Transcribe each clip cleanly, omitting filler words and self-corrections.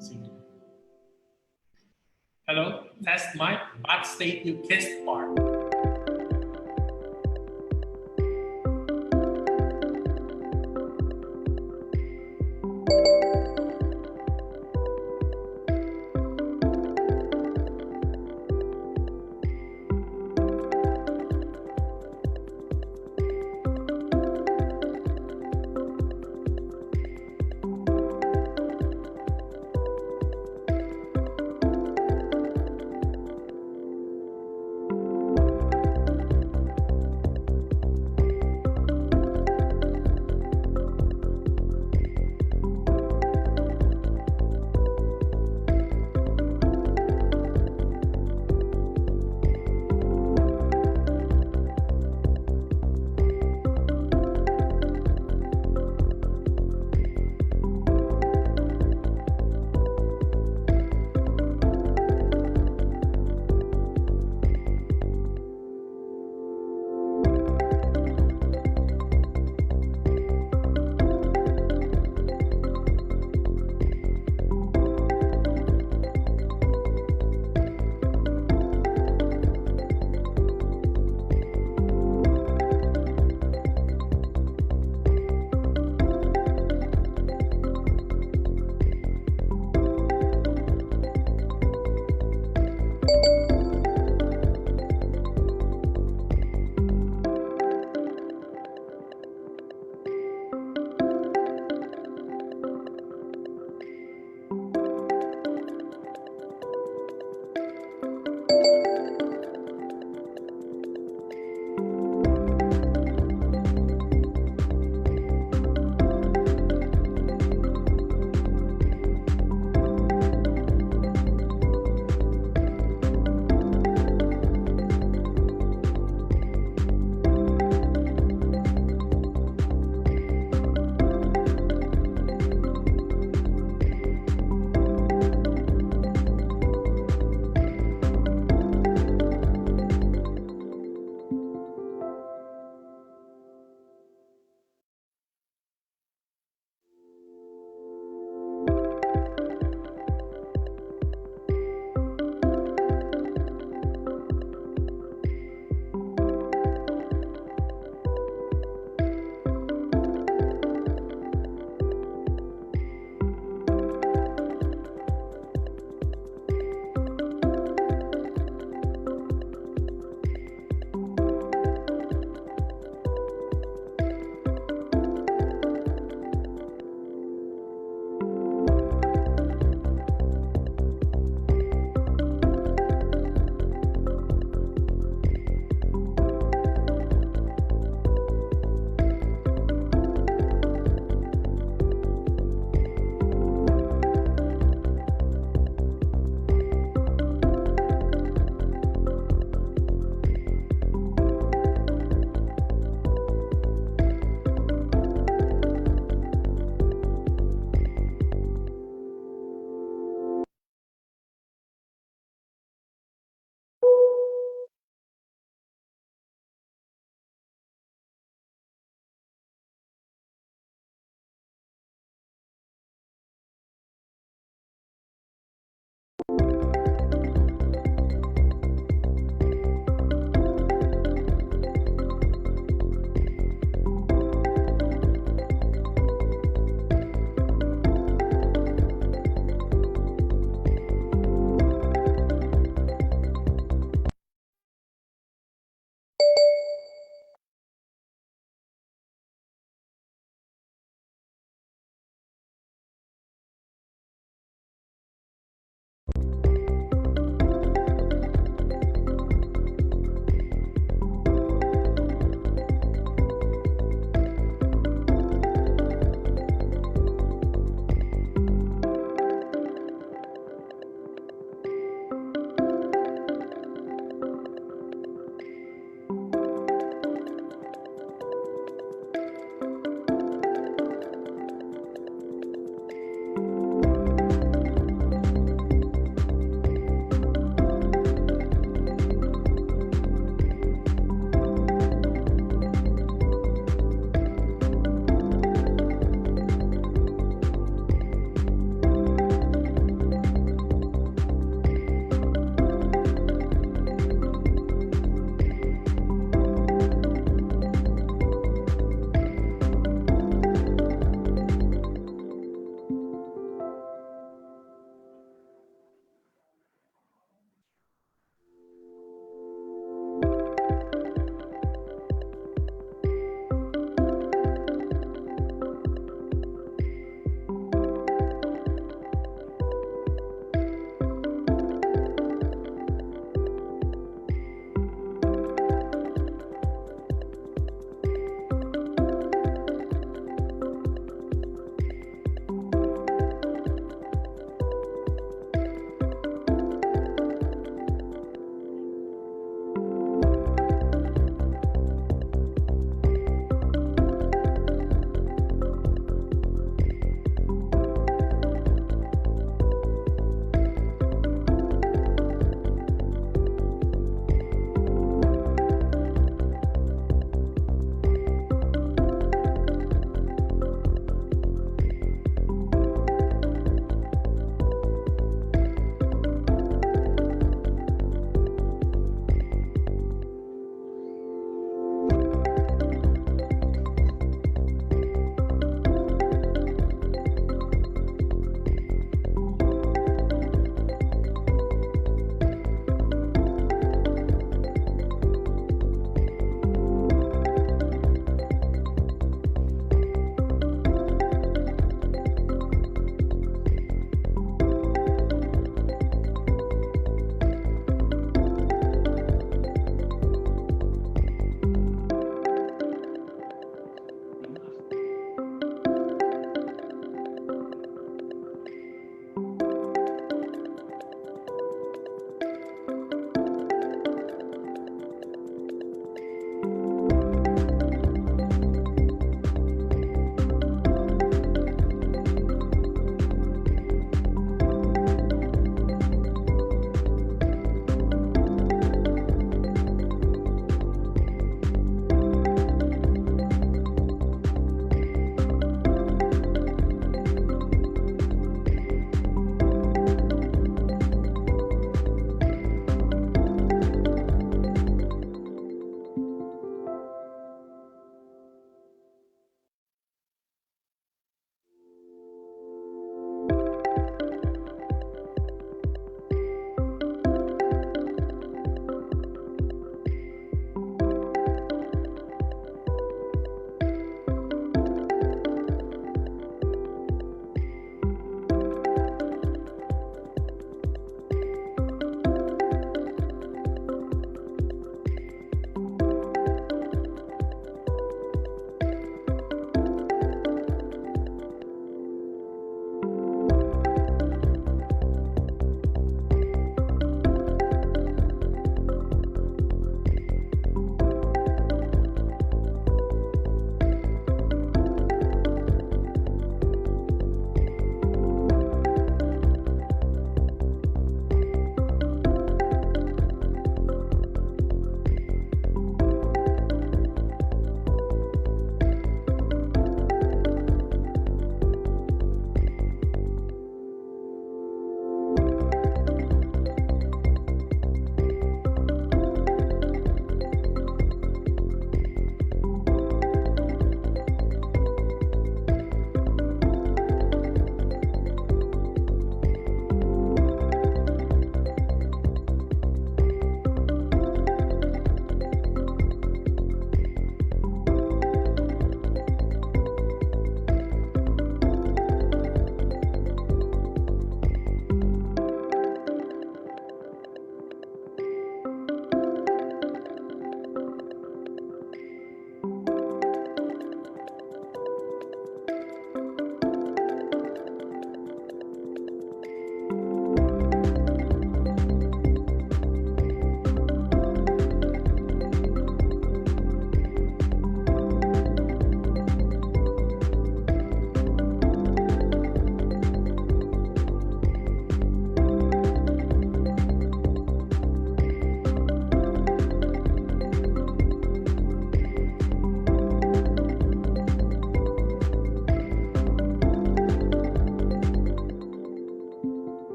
Sige. Hello, test mic. BatStateU KIST Park.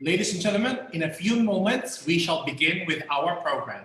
Ladies and gentlemen, in a few moments, we shall begin with our program.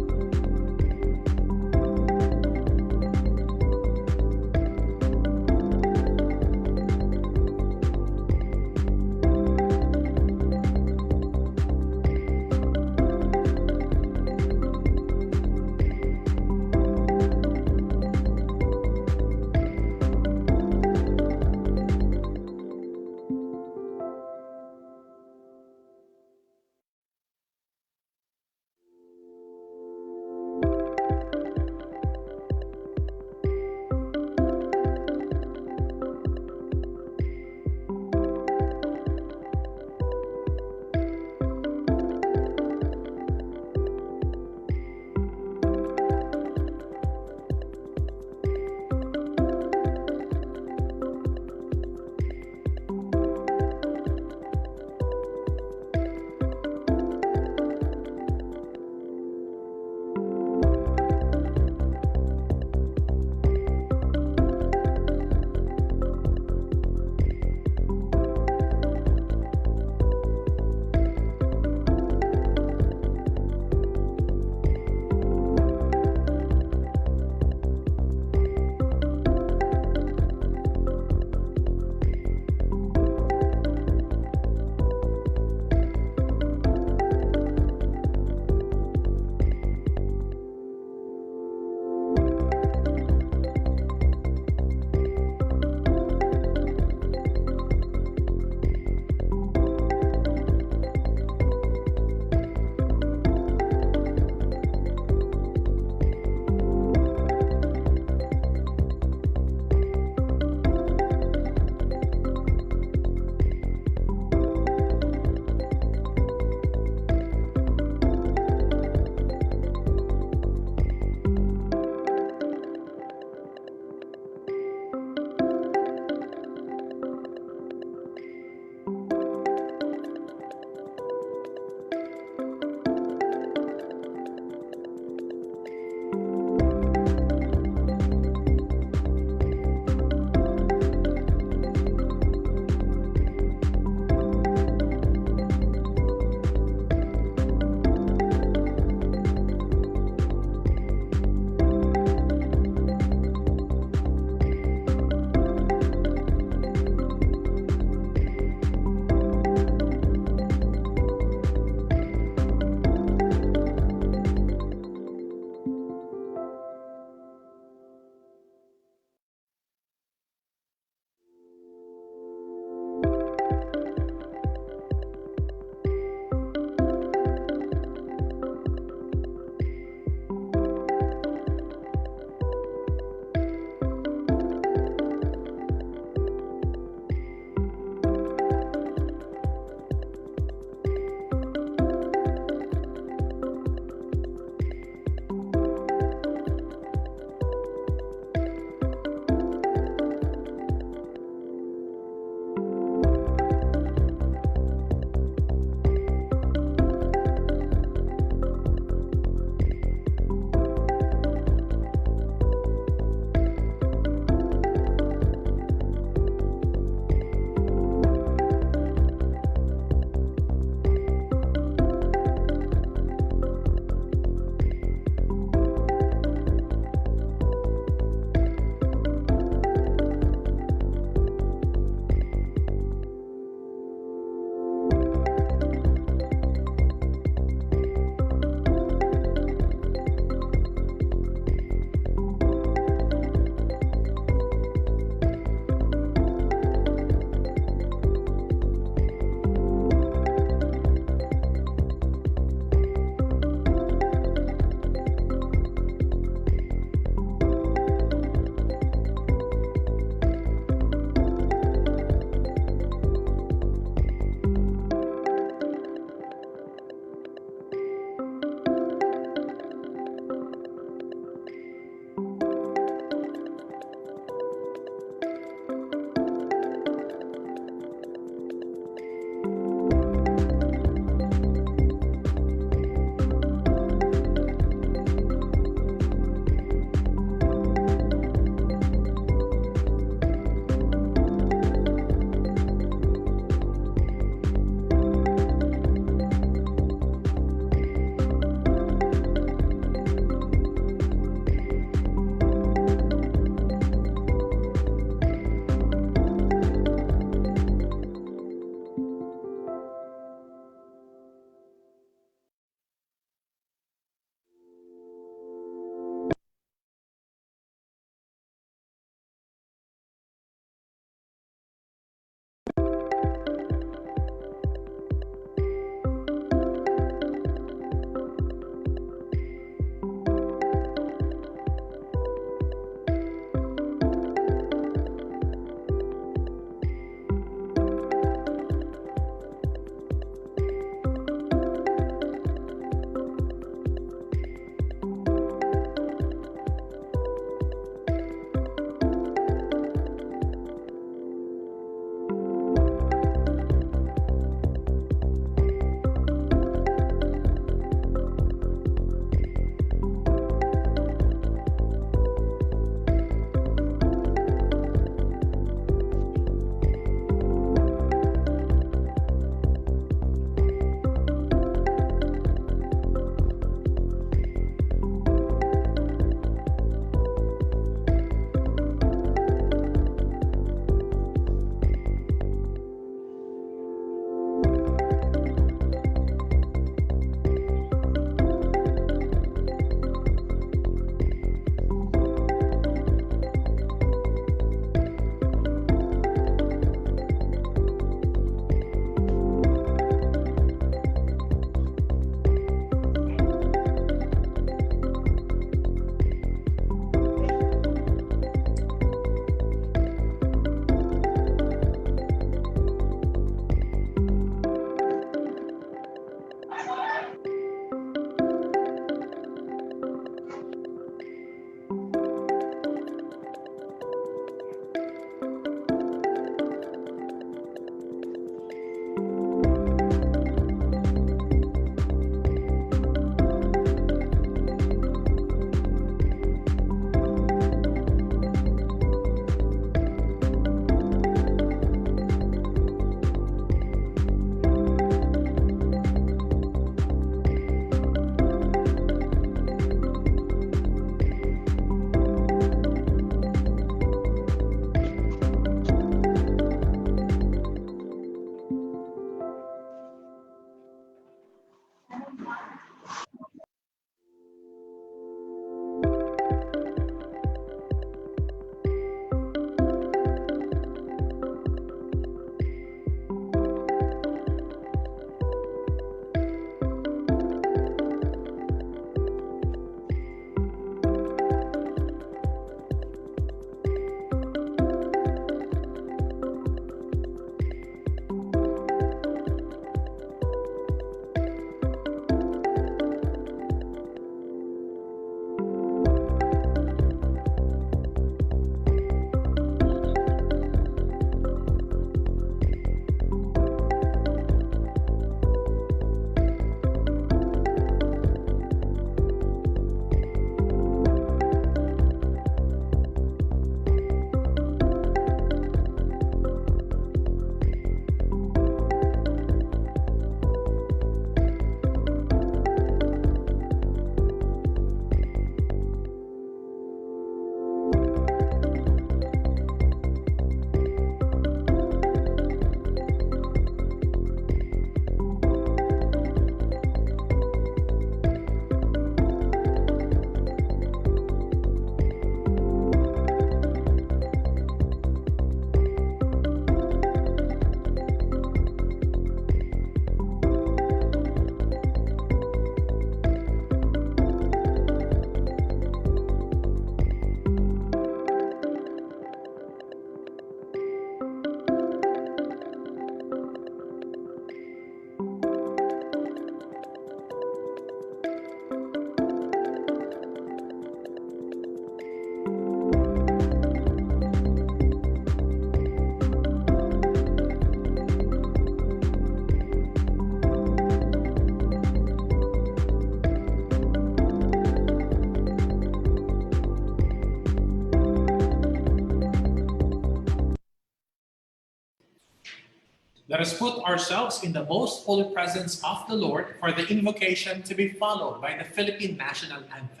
Let us put ourselves in the most holy presence of the Lord for the invocation to be followed by the Philippine National Anthem.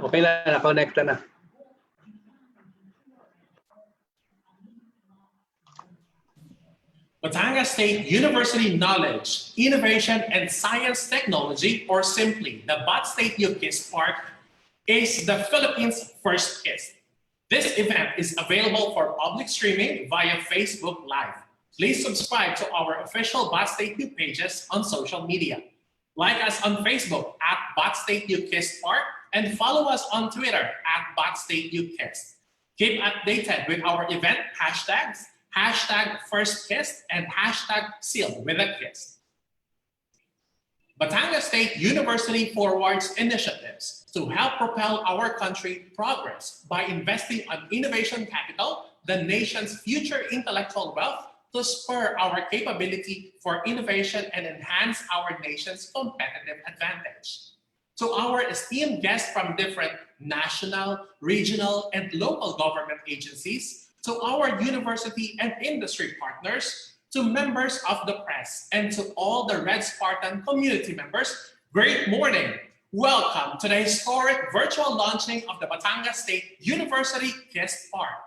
Okay na, na-connect na. Batangas State University Knowledge, Innovation and Science Technology, or simply the BatStateU KIST Park, is the Philippines' first KIST. This event is available for public streaming via Facebook Live. Please subscribe to our official BatStateU pages on social media. Like us on Facebook at BatStateU KIST Park and follow us on Twitter at BatStateU KIST. Keep updated with our event hashtags, #FirstKIST and #SealedWithAKIST. Batangas State University forwards initiatives to help propel our country progress by investing on innovation capital, the nation's future intellectual wealth, to spur our capability for innovation and enhance our nation's competitive advantage. To our esteemed guests from different national, regional, and local government agencies, to our university and industry partners, to members of the press, and to all the Red Spartan community members, great morning! Welcome to the historic virtual launching of the Batangas State University KIST Park.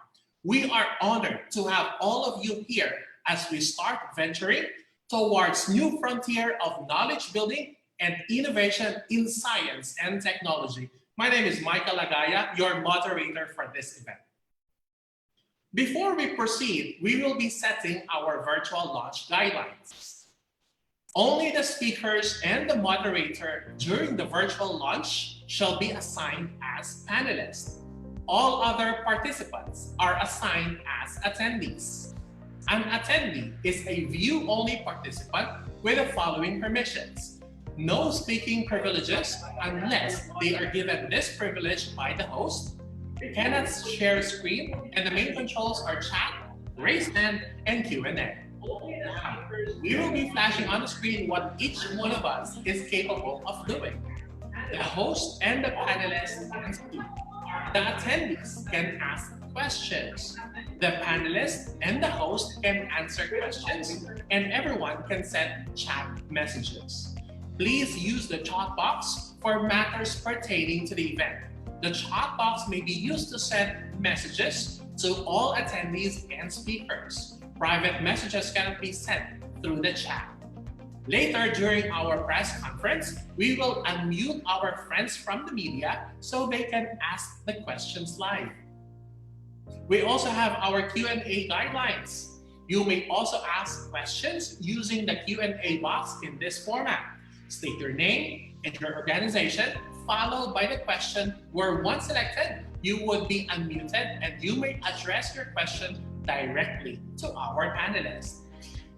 We are honored to have all of you here as we start venturing towards new frontier of knowledge building and innovation in science and technology. My name is Michael Lagaya, your moderator for this event. Before we proceed, we will be setting our virtual launch guidelines. Only the speakers and the moderator during the virtual launch shall be assigned as panelists. All other participants are assigned as attendees. An attendee is a view-only participant with the following permissions. No speaking privileges unless they are given this privilege by the host. Cannot share screen, and the main controls are chat, raise hand, and Q&A. We will be flashing on the screen what each one of us is capable of doing. The host and the panelists can speak. The attendees can ask questions. The panelists and the host can answer questions, and everyone can send chat messages. Please use the chat box for matters pertaining to the event. The chat box may be used to send messages to all attendees and speakers. Private messages cannot be sent through the chat. Later during our press conference, we will unmute our friends from the media so they can ask the questions live. We also have our Q&A guidelines. You may also ask questions using the Q&A box in this format. State your name and your organization, followed by the question where once selected, you would be unmuted and you may address your question directly to our panelists.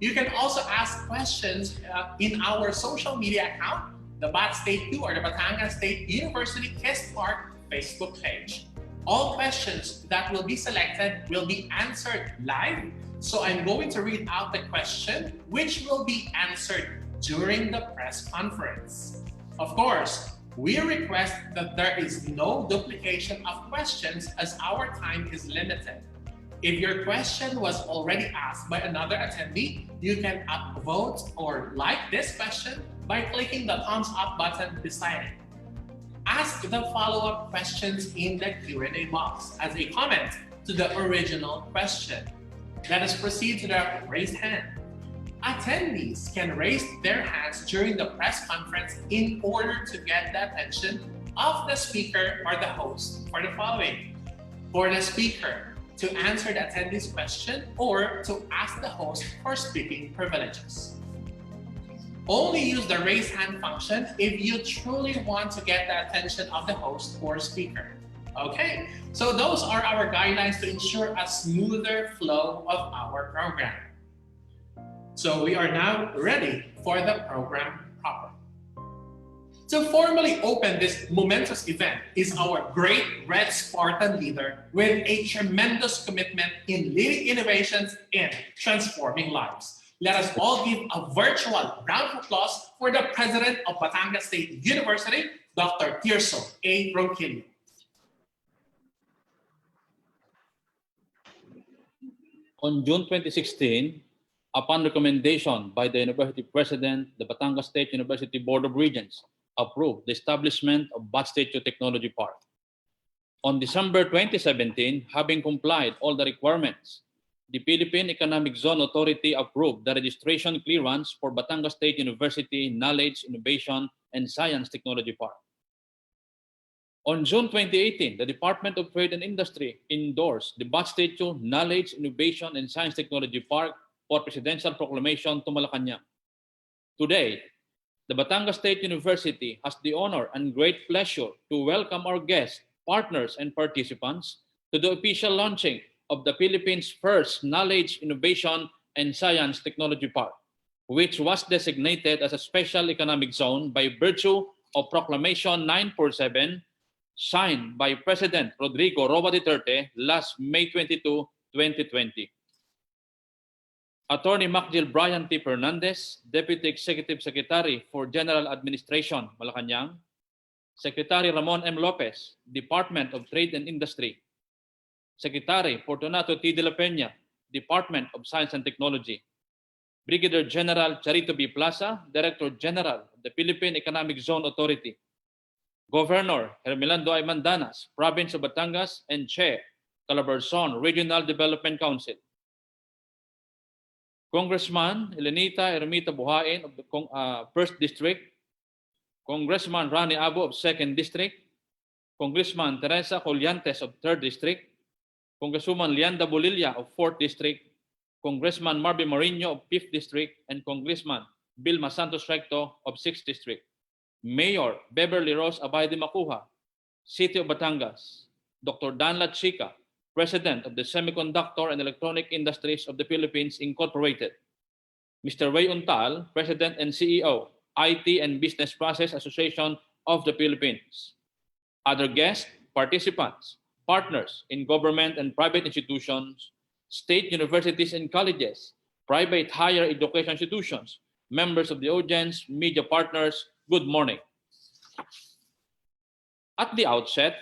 You can also ask questions in our social media account, the BatStateU or the Batangas State University KIST Park Facebook page. All questions that will be selected will be answered live. So I'm going to read out the question, which will be answered during the press conference. Of course, we request that there is no duplication of questions as our time is limited. If your question was already asked by another attendee, you can upvote or like this question by clicking the thumbs up button beside it. Ask the follow-up questions in the Q&A box as a comment to the original question. Let us proceed to the raised hand. Attendees can raise their hands during the press conference in order to get the attention of the speaker or the host for the following. For the speaker, to answer the attendee's question or to ask the host for speaking privileges. Only use the raise hand function if you truly want to get the attention of the host or speaker. Okay, so those are our guidelines to ensure a smoother flow of our program. So we are now ready for the program proper. To formally open this momentous event is our great Red Spartan leader with a tremendous commitment in leading innovations and transforming lives. Let us all give a virtual round of applause for the President of Batangas State University, Dr. Tirso A. Ronquillo. On June 2016, upon recommendation by the University President, the Batangas State University Board of Regents approved the establishment of BatStateU Technology Park. On December 2017, having complied all the requirements, the Philippine Economic Zone Authority approved the registration clearance for Batangas State University Knowledge, Innovation, and Science Technology Park. On June 2018, the Department of Trade and Industry endorsed the BatStateU Knowledge, Innovation, and Science Technology Park for Presidential Proclamation to Malacañang. Today, the Batangas State University has the honor and great pleasure to welcome our guests, partners, and participants to the official launching of the Philippines' first Knowledge, Innovation, and Science Technology Park, which was designated as a special economic zone by virtue of Proclamation 947, signed by President Rodrigo Roa Duterte last May 22, 2020. Atty. McJill Bryant Fernandez, Deputy Executive Secretary for General Administration, Malacañang. Secretary Ramon M. Lopez, Department of Trade and Industry. Secretary Fortunato T. de la Peña, Department of Science and Technology. Brigadier General Charito Plaza, Director General of the Philippine Economic Zone Authority. Governor Hermelando I. Mandanas, Province of Batangas, and Chair, Calabarzon Regional Development Council. Congressman Elenita Ermita Buhain of the 1st District, Congressman Rani Abo of 2nd District, Congressman Teresa Colliantes of 3rd District, Congresswoman Lianda Bolilla of 4th District, Congressman Marvin Marino of 5th District, and Congressman Vilma Santos Recto of 6th District. Mayor Beverly Rose Abay de Macuja, City of Batangas, Dr. Dan Lachica, President of the Semiconductor and Electronic Industries of the Philippines, Incorporated. Mr. Ray Untal, President and CEO, IT and Business Process Association of the Philippines. Other guests, participants, partners in government and private institutions, state universities and colleges, private higher education institutions, members of the audience, media partners, good morning. At the outset,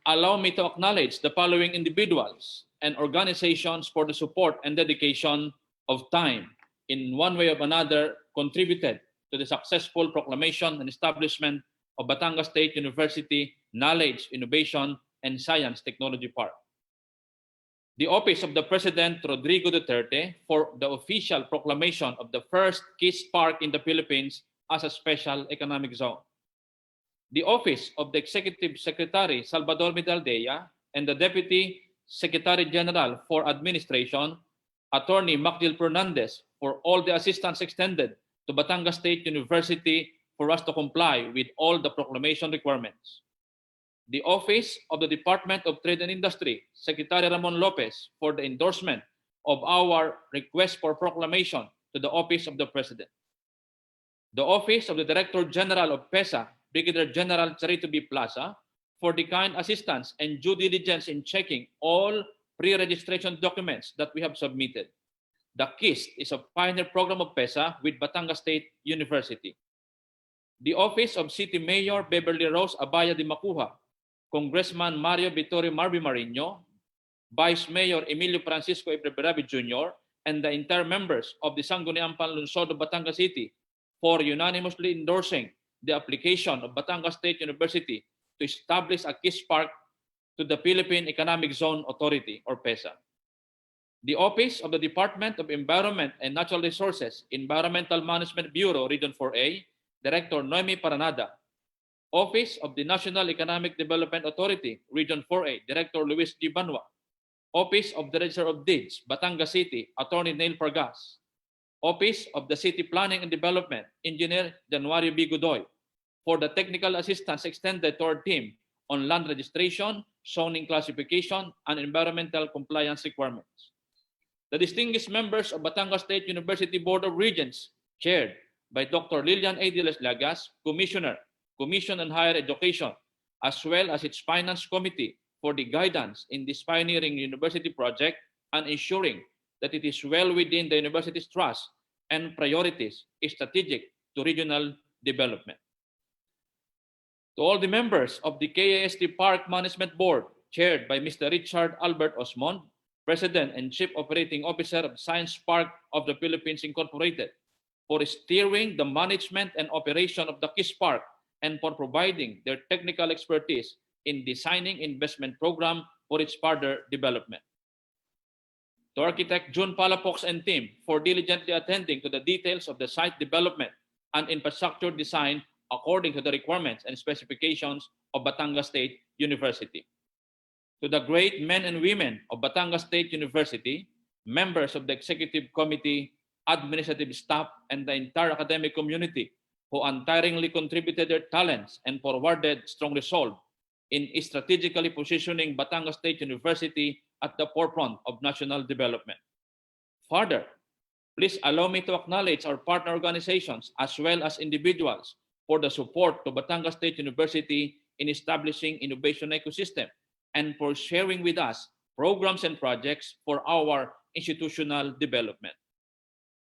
allow me to acknowledge the following individuals and organizations for the support and dedication of time in one way or another contributed to the successful proclamation and establishment of Batangas State University Knowledge, Innovation, and Science Technology Park. The Office of the President Rodrigo Duterte for the official proclamation of the first KIST Park in the Philippines as a special economic zone. The Office of the Executive Secretary Salvador Medaldea and the Deputy Secretary General for Administration, Atty. McJill Fernandez, for all the assistance extended to Batangas State University for us to comply with all the proclamation requirements. The Office of the Department of Trade and Industry, Secretary Ramon Lopez, for the endorsement of our request for proclamation to the Office of the President. The Office of the Director General of PEZA, Brigadier General Charito Plaza, for the kind assistance and due diligence in checking all pre-registration documents that we have submitted. The KIST is a pioneer program of PEZA with Batangas State University. The Office of City Mayor Beverly Rose Abaya de Macuja, Congressman Mario Vittorio Marby Marino, Vice Mayor Emilio Francisco Ebreverabi Jr., and the entire members of the Sangguniang Panlunsod of Batangas City for unanimously endorsing the application of Batangas State University to establish a KIST Park to the Philippine Economic Zone Authority, or PEZA. The Office of the Department of Environment and Natural Resources, Environmental Management Bureau, Region 4A, Director Noemi Paranada. Office of the National Economic Development Authority, Region 4A, Director Luis G. Banwa. Office of the Register of Deeds, Batangas City, Attorney Neil Pargas. Office of the City Planning and Development, Engineer Januario B. Godoy, for the technical assistance extended to our team on land registration, zoning classification, and environmental compliance requirements. The distinguished members of Batangas State University Board of Regents, chaired by Dr. Lilian A. de las Llagas, Commissioner, Commission on Higher Education, as well as its Finance Committee for the guidance in this pioneering university project and ensuring that it is well within the university's trust and priorities strategic to regional development. To all the members of the KIST Park Management Board, chaired by Mr. Richard Albert Osmond, President and Chief Operating Officer of Science Park of the Philippines Incorporated, for steering the management and operation of the KIST Park and for providing their technical expertise in designing investment program for its further development. To Architect June Palafox and team for diligently attending to the details of the site development and infrastructure design according to the requirements and specifications of Batangas State University. To the great men and women of Batangas State University, members of the Executive Committee, administrative staff, and the entire academic community who untiringly contributed their talents and forwarded strong resolve in strategically positioning Batangas State University at the forefront of national development. Further, please allow me to acknowledge our partner organizations as well as individuals for the support to Batangas State University in establishing innovation ecosystem and for sharing with us programs and projects for our institutional development.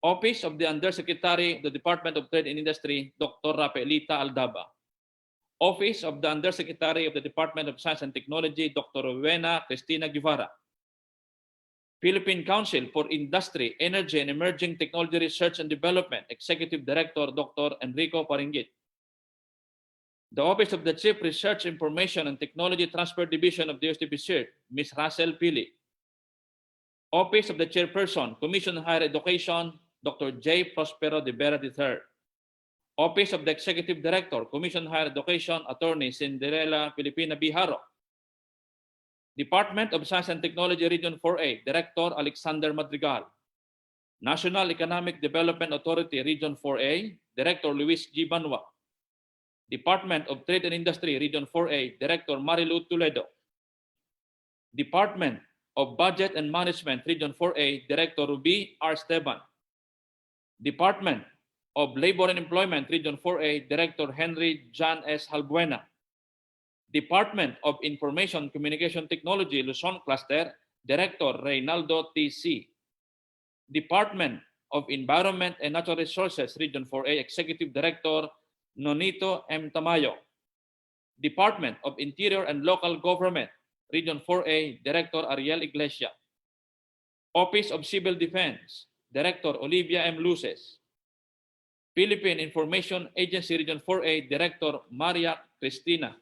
Office of the Undersecretary of the Department of Trade and Industry, Dr. Rafaelita Aldaba. Office of the Undersecretary of the Department of Science and Technology, Dr. Rowena Cristina Guevara. Philippine Council for Industry, Energy, and Emerging Technology Research and Development, Executive Director, Dr. Enrico Paringgit. The Office of the Chief Research Information and Technology Transfer Division of the USTP, Ms. Russell Pili. Office of the Chairperson, Commission on Higher Education, Dr. J. Prospero de Vera III. Office of the Executive Director, Commission on Higher Education, Attorney Cinderella Filipina Biharo. Department of Science and Technology, Region 4A, Director Alexander Madrigal. National Economic Development Authority, Region 4A, Director Luis G. Banwa. Department of Trade and Industry, Region 4A, Director Marilu Toledo. Department of Budget and Management, Region 4A, Director Ruby R. Esteban. Department of Labor and Employment, Region 4A, Director Henry John S. Halbuena. Department of Information Communication Technology, Luzon Cluster, Director Reynaldo T.C. Department of Environment and Natural Resources, Region 4A, Executive Director Nonito M. Tamayo. Department of Interior and Local Government, Region 4A, Director Ariel Iglesia. Office of Civil Defense, Director Olivia M. Luces. Philippine Information Agency, Region 4A, Director Maria Cristina.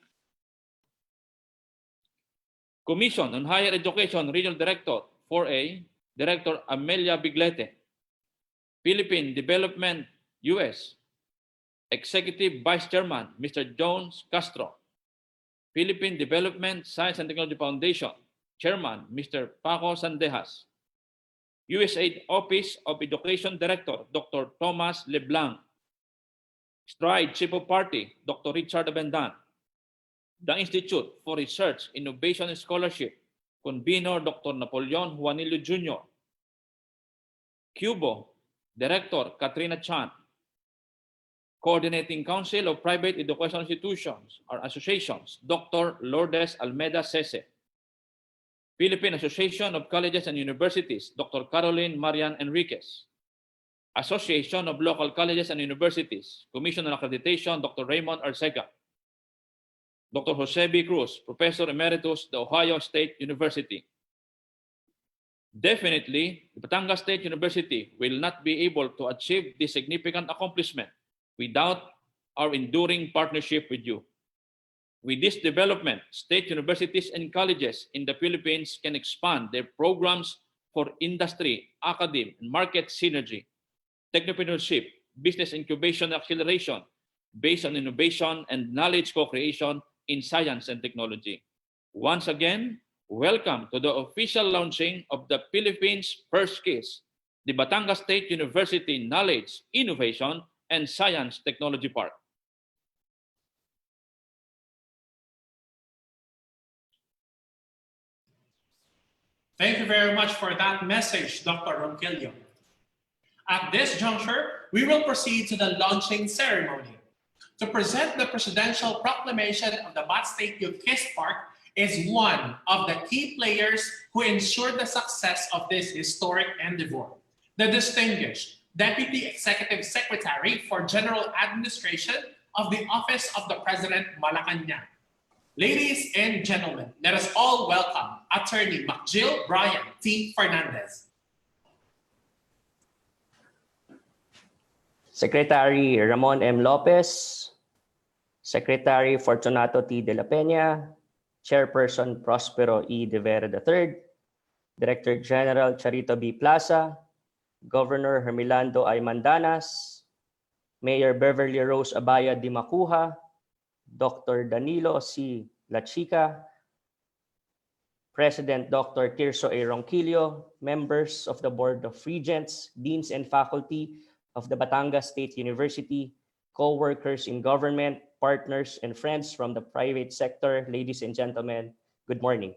Commission on Higher Education, Regional Director 4A, Director Amelia Biglete. Philippine Development US, Executive Vice Chairman, Mr. Jones Castro. Philippine Development Science and Technology Foundation, Chairman, Mr. Paco Sandejas. USAID Office of Education Director, Dr. Thomas Leblanc. STRIDE Chief of Party, Dr. Richard Abendan. The Institute for Research, Innovation and Scholarship, Convenor Dr. Napoleon Juanillo Jr. Cubo, Director Katrina Chan. Coordinating Council of Private Educational Institutions or Associations, Dr. Lourdes Almeida Sese. Philippine Association of Colleges and Universities, Dr. Caroline Marian Enriquez. Association of Local Colleges and Universities, Commission on Accreditation, Dr. Raymond Arcega. Dr. Jose B. Cruz, Professor Emeritus, The Ohio State University. Definitely, the Batangas State University will not be able to achieve this significant accomplishment without our enduring partnership with you. With this development, state universities and colleges in the Philippines can expand their programs for industry, academe, and market synergy, technopreneurship, business incubation and acceleration based on innovation and knowledge co-creation in science and technology. Once again, welcome to the official launching of the Philippines' first KIST, the Batangas State University Knowledge, Innovation, and Science Technology Park. Thank you very much for that message, Dr. Ronquillo. At this juncture, we will proceed to the launching ceremony. To present the Presidential Proclamation of the BatStateU KIST Park is one of the key players who ensured the success of this historic endeavor, the distinguished Deputy Executive Secretary for General Administration of the Office of the President, Malacañang. Ladies and gentlemen, let us all welcome Atty. McJill Bryant Fernandez. Secretary Ramon M. Lopez, Secretary Fortunato T. de la Peña, Chairperson Prospero E. de Vera III, Director General Charito B. Plaza, Governor Hermelando I. Mandanas, Mayor Beverly Rose Abaya Di Macuja, Dr. Danilo C. La Chica, President Dr. Tirso A. Ronquillo, members of the Board of Regents, deans and faculty of the Batangas State University, co-workers in government, partners, and friends from the private sector, ladies and gentlemen, good morning.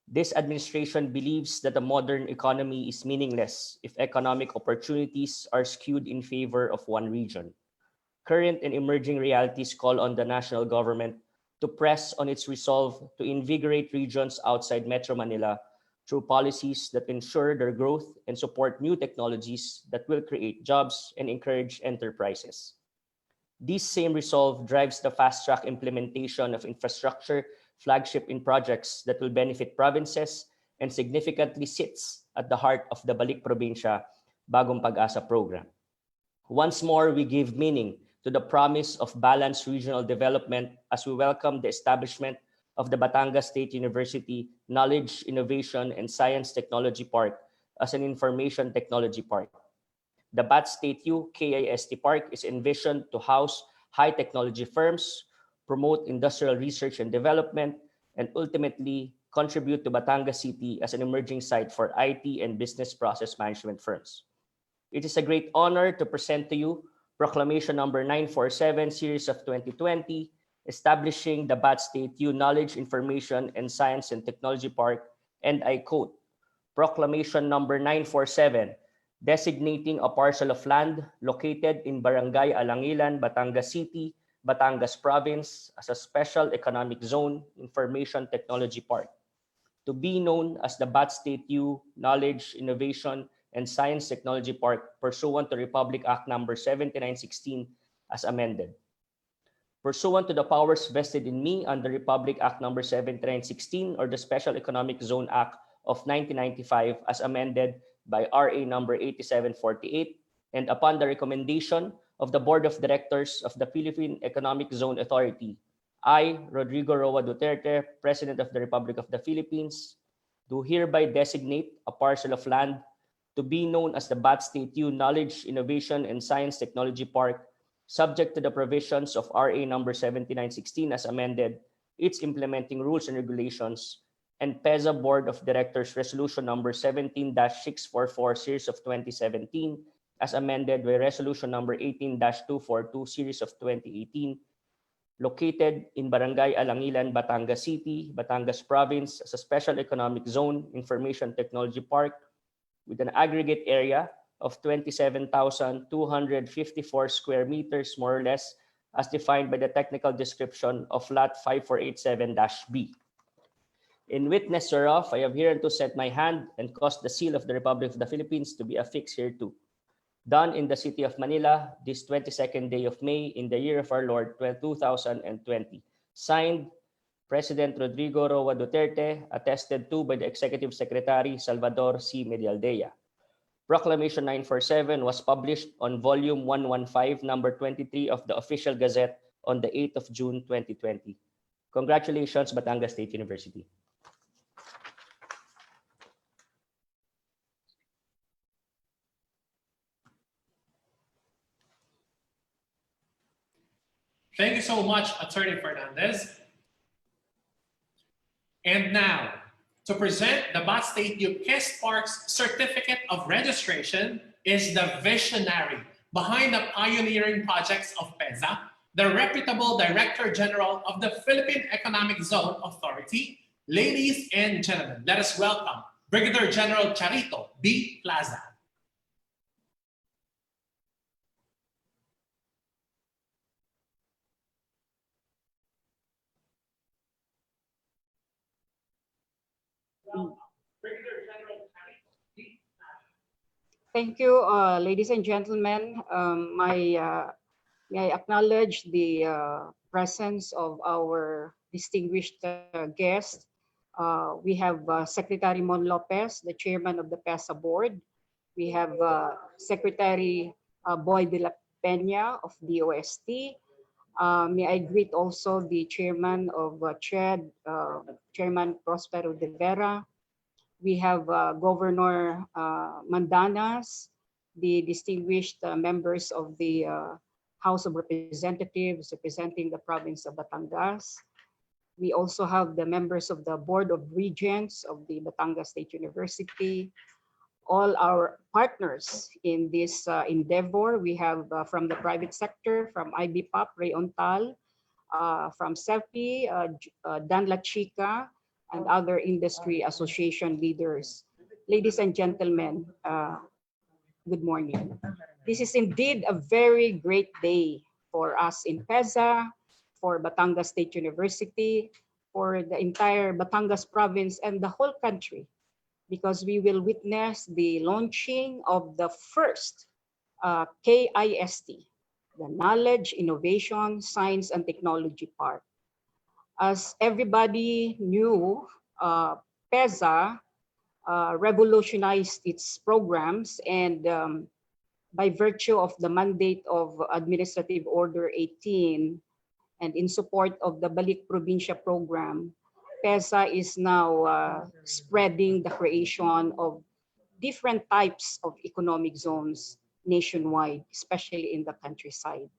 This administration believes that a modern economy is meaningless if economic opportunities are skewed in favor of one region. Current and emerging realities call on the national government to press on its resolve to invigorate regions outside Metro Manila through policies that ensure their growth and support new technologies that will create jobs and encourage enterprises. This same resolve drives the fast-track implementation of infrastructure flagship in projects that will benefit provinces and significantly sits at the heart of the Balik Probinsya Bagong Pag-asa program. Once more, we give meaning to the promise of balanced regional development as we welcome the establishment of the Batangas State University Knowledge, Innovation, and Science Technology Park as an information technology park. The BatStateU KIST Park is envisioned to house high technology firms, promote industrial research and development, and ultimately contribute to Batangas City as an emerging site for IT and business process management firms. It is a great honor to present to you Proclamation number 947, Series of 2020, establishing the BatStateU Knowledge, Information, and Science and Technology Park, and I quote, Proclamation number 947, designating a parcel of land located in Barangay Alangilan, Batangas City, Batangas Province as a Special Economic Zone Information Technology Park, to be known as the BatStateU Knowledge, Innovation, and Science Technology Park pursuant to Republic Act number 7916 as amended. Pursuant to the powers vested in me under Republic Act number 7916 or the Special Economic Zone Act of 1995 as amended by RA number 8748, and upon the recommendation of the Board of Directors of the Philippine Economic Zone Authority, I, Rodrigo Roa Duterte, President of the Republic of the Philippines, do hereby designate a parcel of land to be known as the BatStateU Knowledge, Innovation, and Science Technology Park, subject to the provisions of RA number 7916 as amended, its implementing rules and regulations, and PEZA Board of Directors Resolution number 17-644 series of 2017 as amended by Resolution number 18-242 series of 2018, located in Barangay Alangilan, Batangas City, Batangas Province as a Special Economic Zone Information Technology Park with an aggregate area of 27,254 square meters, more or less, as defined by the technical description of Lot 5487-B. In witness whereof, I have hereunto set my hand and caused the seal of the Republic of the Philippines to be affixed hereto. Done in the city of Manila, this 22nd day of May, in the year of our Lord, 2020. Signed, President Rodrigo Roa Duterte, attested to by the Executive Secretary Salvador C. Medialdea. Proclamation 947 was published on Volume 115, Number 23 of the Official Gazette on the 8th of June, 2020. Congratulations, Batangas State University. Thank you so much, Attorney Fernandez. And now, to present the BatStateU KIST Park's Certificate of Registration is the visionary behind the pioneering projects of PEZA, the reputable Director General of the Philippine Economic Zone Authority. Ladies and gentlemen, let us welcome Brigadier General Charito Plaza. Thank you, ladies and gentlemen. May I acknowledge the presence of our distinguished guest. We have Secretary Mon Lopez, the chairman of the PEZA board. We have Secretary Boy de la Peña of DOST. May I greet also the chairman of CHED, Chairman Prospero de Vera. We have Governor Mandanas, the distinguished members of the House of Representatives representing the province of Batangas. We also have the members of the Board of Regents of the Batangas State University. All our partners in this endeavor, we have from the private sector, from IBPAP, Ray Ontal, from CEPI, Dan La Chica, and other industry association leaders. Ladies and gentlemen, good morning. This is indeed a very great day for us in PEZA, for Batangas State University, for the entire Batangas province and the whole country, because we will witness the launching of the first KIST, the Knowledge, Innovation, Science, and Technology Park. As everybody knew, PEZA revolutionized its programs, and by virtue of the mandate of Administrative Order 18 and in support of the Balik Probinsya program, PEZA is now spreading the creation of different types of economic zones nationwide, especially in the countryside.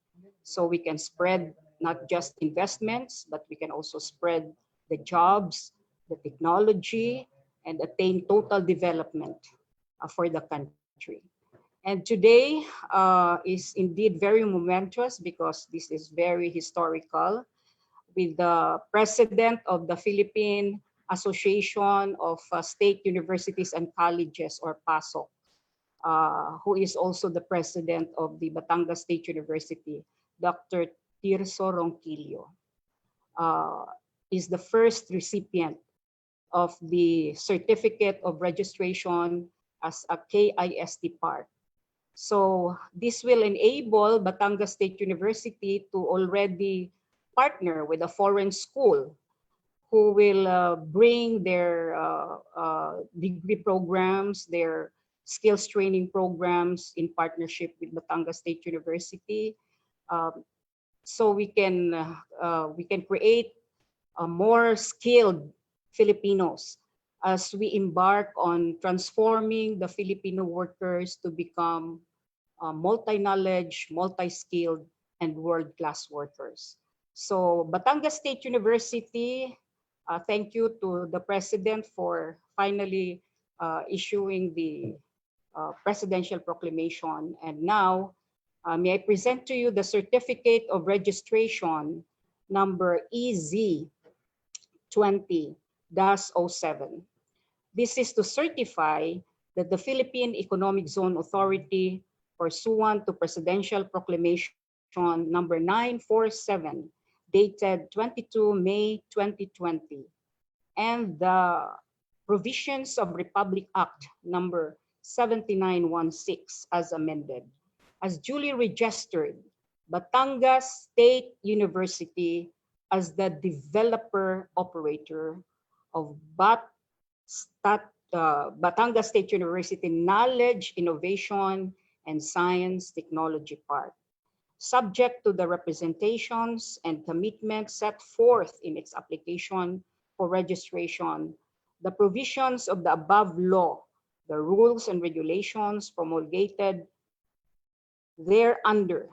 So we can spread not just investments, but we can also spread the jobs, the technology, and attain total development for the country. And today is indeed very momentous because this is very historical. with the president of the Philippine Association of State Universities and Colleges, or PASOK, who is also the president of the Batangas State University, Dr. Tirso Ronquillo, is the first recipient of the Certificate of Registration as a KIST Park. So this will enable Batangas State University to already partner with a foreign school who will bring their degree programs, their skills training programs in partnership with Batangas State University. So we can create more skilled Filipinos as we embark on transforming the Filipino workers to become multi-knowledge, multi-skilled, and world-class workers. So Batangas State University, thank you to the President for finally issuing the Presidential Proclamation. And now, may I present to you the Certificate of Registration number EZ20-07. This is to certify that the Philippine Economic Zone Authority, pursuant to Presidential Proclamation number 947, dated 22 May 2020, and the provisions of Republic Act number 7916 as amended, as duly registered Batangas State University as the developer operator of Batangas State University Knowledge, Innovation, and Science Technology Park, subject to the representations and commitments set forth in its application for registration, the provisions of the above law, the rules and regulations promulgated thereunder,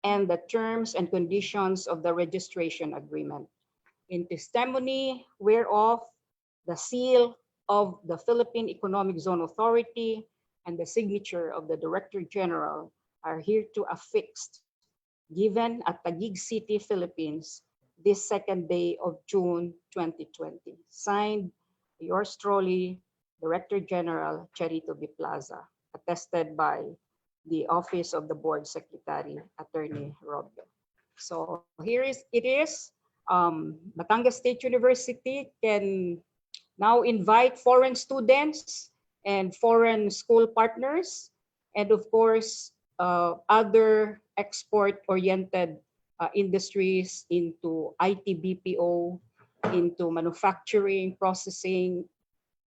and the terms and conditions of the registration agreement, in testimony whereof the seal of the Philippine Economic Zone Authority and the signature of the Director General are hereto affixed, given at Taguig City, Philippines, this 2nd day of June 2020. Signed, yours truly, Director General Charito Plaza, attested by the Office of the Board Secretary, Atty. Robio. So here it is. Batangas State University can now invite foreign students and foreign school partners, and of course, other export-oriented industries into IT BPO, into manufacturing, processing,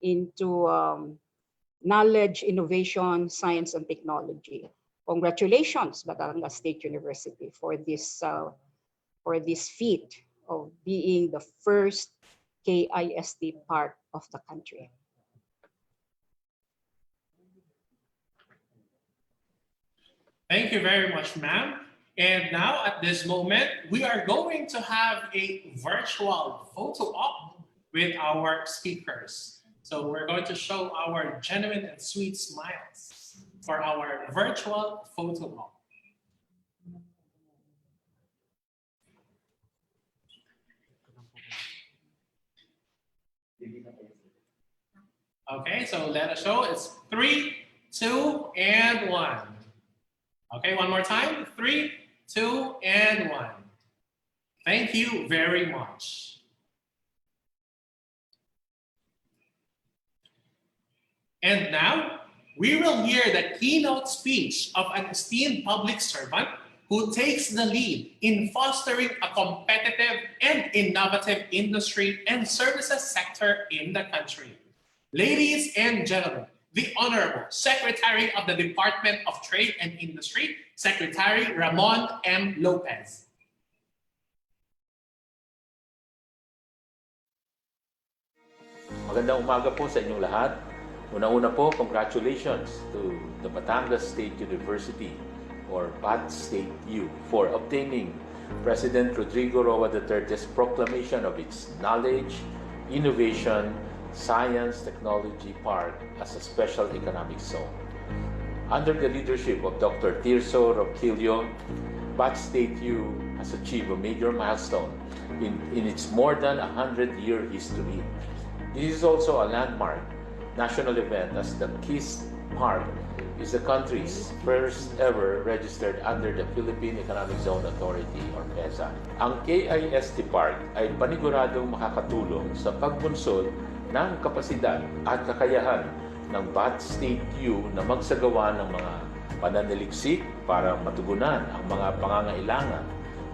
into knowledge, innovation, science, and technology. Congratulations, Batangas State University, for this feat of being the first KIST park of the country. Thank you very much, ma'am. And now at this moment, we are going to have a virtual photo op with our speakers. So we're going to show our genuine and sweet smiles for our virtual photo op. Okay, so let us show. It's 3, 2, and 1. Okay, one more time. 3, 2, and 1. Thank you very much. And now, we will hear the keynote speech of an esteemed public servant who takes the lead in fostering a competitive and innovative industry and services sector in the country. Ladies and gentlemen, the Honorable Secretary of the Department of Trade and Industry, Secretary Ramon M. Lopez. Magandang umaga po sa inyong lahat. Una-una po, congratulations to the Batangas State University, or BatStateU, for obtaining President Rodrigo Roa III's proclamation of its Knowledge, Innovation, Science Technology Park as a special economic zone. Under the leadership of Dr. Tirso Ronquillo, BatStateU has achieved a major milestone in its more than 100-year history. This is also a landmark national event as the KIST Park is the country's first ever registered under the Philippine Economic Zone Authority or PEZA. Ang KIST Park ay paniguradong makakatulong sa pagbunsod ng kapasidad at kakayahan ng BatStateU na magsagawa ng mga pananaliksik para matugunan ang mga pangangailangan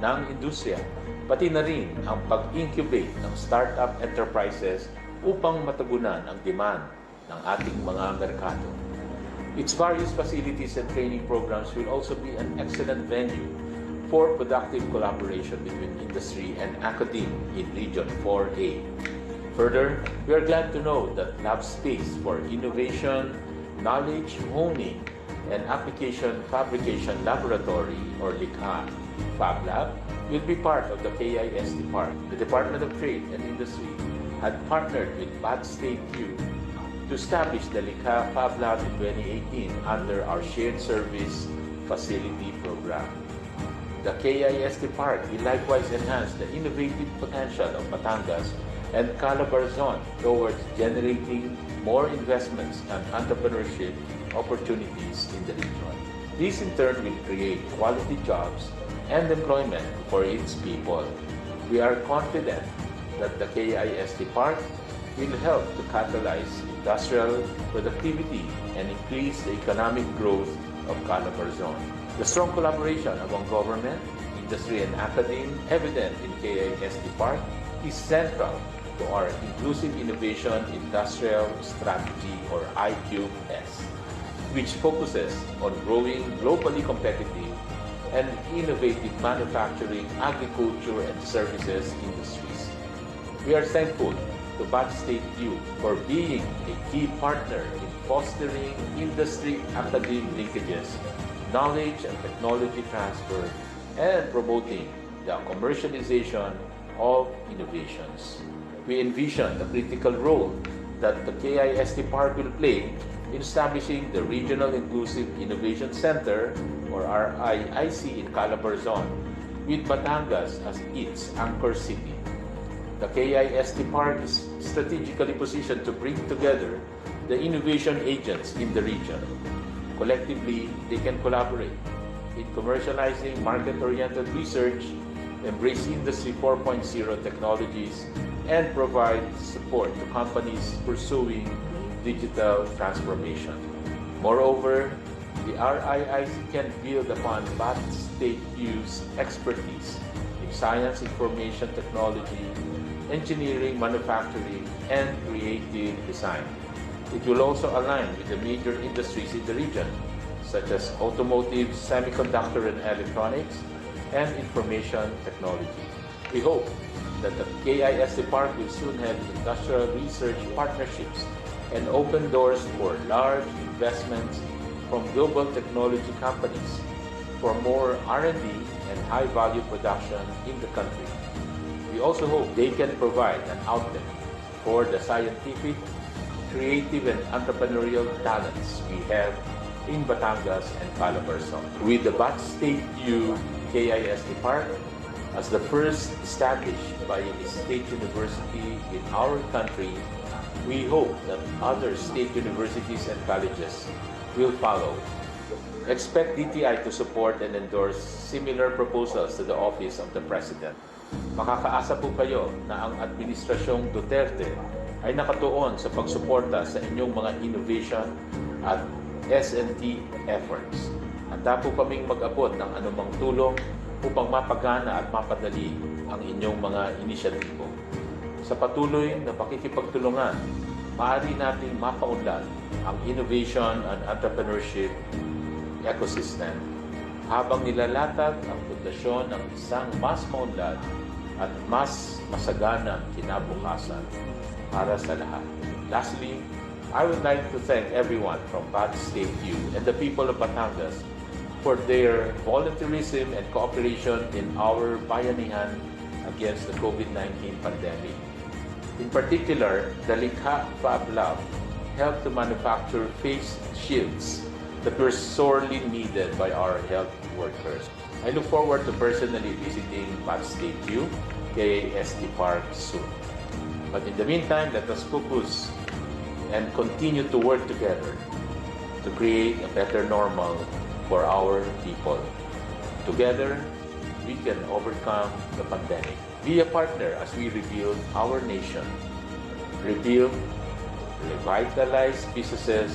ng industriya, pati na rin ang pag-incubate ng startup enterprises upang matugunan ang demand ng ating mga merkado. Its various facilities and training programs will also be an excellent venue for productive collaboration between industry and academia in Region 4A. Further, we are glad to know that Lab Space for Innovation, Knowledge Honing, and Application Fabrication Laboratory or LICA Fab Lab will be part of the KIST Park. The Department of Trade and Industry had partnered with BatStateU to establish the LICA Fab Lab in 2018 under our Shared Service Facility Program. The KIST Park will likewise enhance the innovative potential of Batangas and Calabarzon towards generating more investments and entrepreneurship opportunities in the region. This in turn will create quality jobs and employment for its people. We are confident that the KIST Park will help to catalyze industrial productivity and increase the economic growth of Calabarzon. The strong collaboration among government, industry, and academia evident in KIST Park is central to our Inclusive Innovation Industrial Strategy or IQS, which focuses on growing globally competitive and innovative manufacturing, agriculture, and services industries. We are thankful to BatStateU for being a key partner in fostering industry-academic linkages, knowledge and technology transfer, and promoting the commercialization of innovations. We envision the critical role that the KIST Park will play in establishing the Regional Inclusive Innovation Center or RIIC in Calabarzon with Batangas as its anchor city. The KIST Park is strategically positioned to bring together the innovation agents in the region. Collectively, they can collaborate in commercializing market-oriented research, embrace Industry 4.0 technologies, and provide support to companies pursuing digital transformation. Moreover, the RIIC can build upon BatStateU's expertise in science, information technology, engineering, manufacturing, and creative design. It will also align with the major industries in the region, such as automotive, semiconductor and electronics, and information technology. We hope that the KIST Park will soon have industrial research partnerships and open doors for large investments from global technology companies for more R&D and high-value production in the country. We also hope they can provide an outlet for the scientific, creative, and entrepreneurial talents we have in Batangas and Calabarzon. With the BatStateU KIST Park as the first established by a state university in our country, we hope that other state universities and colleges will follow. Expect DTI to support and endorse similar proposals to the Office of the President. Makakaasa po kayo na ang Administrasyong Duterte ay nakatuon sa pagsuporta sa inyong mga innovation at S&T efforts. Handa po kaming mag-abot ng anumang tulong upang mapagana at mapadali ang inyong mga inisyatibo. Sa patuloy na pakikipagtulungan, maaari nating mapaunlad ang innovation and entrepreneurship ecosystem habang nilalatag ang pundasyon ng isang mas maunlad at mas masaganang kinabukasan para sa lahat. Lastly, I would like to thank everyone from BatStateU and the people of Batangas for their volunteerism and cooperation in our bayanihan against the COVID-19 pandemic. In particular, the LICA Fab Lab helped to manufacture face shields that were sorely needed by our health workers. I look forward to personally visiting BatStateU KIST Park soon. But in the meantime, let us focus and continue to work together to create a better normal for our people. Together, we can overcome the pandemic. Be a partner as we rebuild our nation, rebuild, revitalize businesses,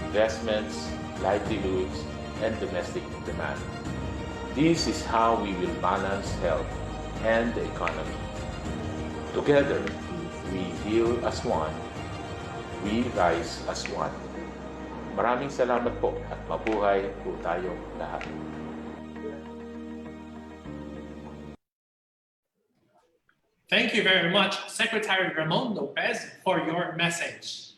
investments, livelihoods, and domestic demand. This is how we will balance health and the economy. Together, we heal as one, we rise as one. Maraming salamat po at mabuhay po tayong lahat. Thank you very much, Secretary Ramon Lopez, for your message.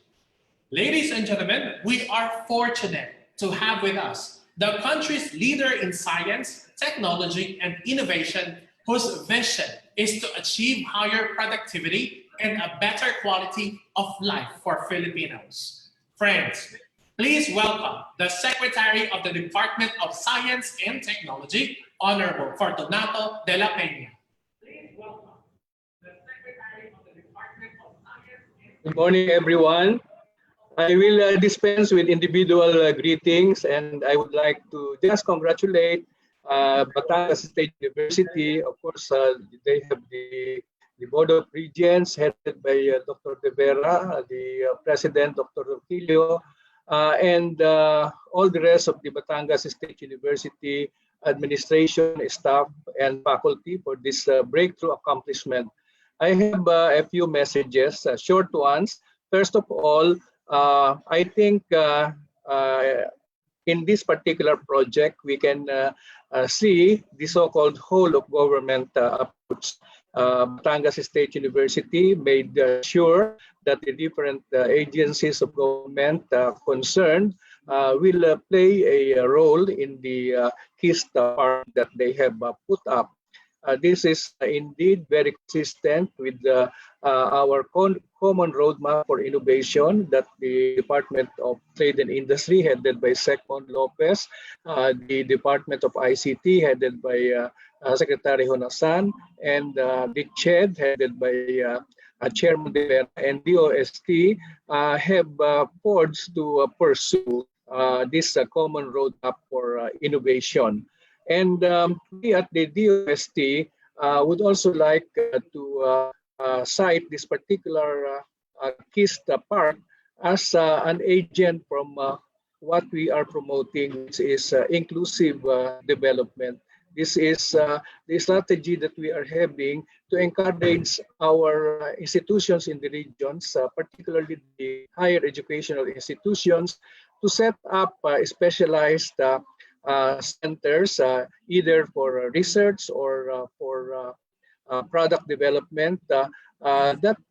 Ladies and gentlemen, we are fortunate to have with us the country's leader in science, technology, and innovation, whose vision is to achieve higher productivity and a better quality of life for Filipinos. Friends, please welcome the Secretary of the Department of Science and Technology, Honorable Fortunato de la Peña. Good morning, everyone. I will dispense with individual greetings, and I would like to just congratulate Batangas State University. Of course, they have the Board of Regents headed by Dr. De Vera, the President, Dr. Roquillo, and all the rest of the Batangas State University administration, staff, and faculty for this breakthrough accomplishment. I have a few messages, short ones. First of all, I think in this particular project, we can see the so-called whole of government approach. Batangas State University made sure that the different agencies of government concerned will play a role in the KIST Park that they have put up. This is indeed very consistent with our common roadmap for innovation that the Department of Trade and Industry, headed by Second Lopez, the Department of ICT, headed by Secretary Honasan, and the CHED, headed by Chairman De Vera, and DOST have forged to pursue this common roadmap for innovation. And we at the DOST would also like to cite this particular KIST Park as an agent from what we are promoting, which is inclusive development. This is the strategy that we are having to encourage our institutions in the regions, particularly the higher educational institutions, to set up specialized centers, either for research or for product development that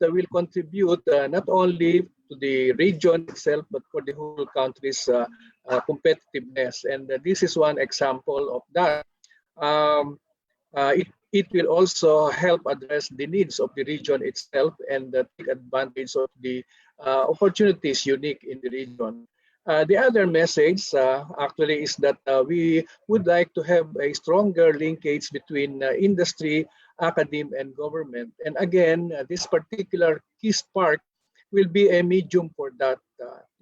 will contribute not only to the region itself, but for the whole country's competitiveness. And this is one example of that. It will also help address the needs of the region itself and take advantage of the opportunities unique in the region. The other message actually is that we would like to have a stronger linkage between industry, academia, and government. And again, this particular KIST Park will be a medium for that.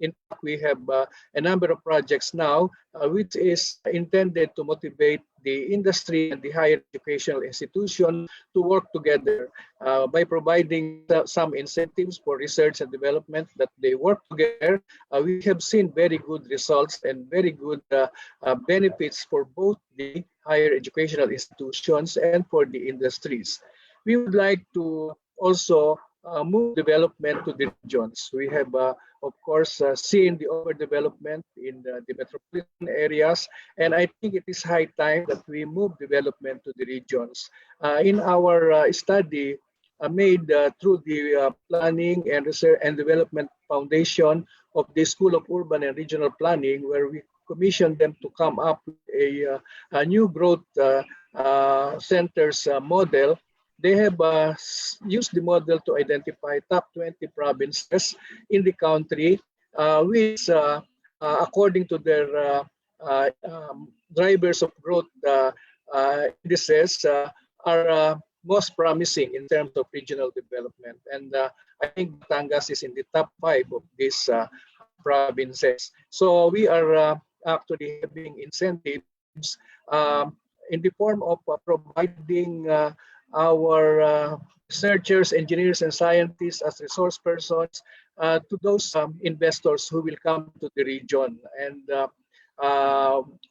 In fact, we have a number of projects now, which is intended to motivate the industry and the higher educational institution to work together by providing some incentives for research and development that they work together. We have seen very good results and very good benefits for both the higher educational institutions and for the industries. We would like to also move development to the regions. We have, of course, seen the overdevelopment in the metropolitan areas, and I think it is high time that we move development to the regions. In our study made through the Planning and Research and Development Foundation of the School of Urban and Regional Planning, where we commissioned them to come up with a new growth centers model. They have used the model to identify top 20 provinces in the country, which, according to their drivers of growth indices, are most promising in terms of regional development. And I think Batangas is in the top 5 of these provinces. So we are actually having incentives in the form of providing our researchers, engineers, and scientists as resource persons to those investors who will come to the region. And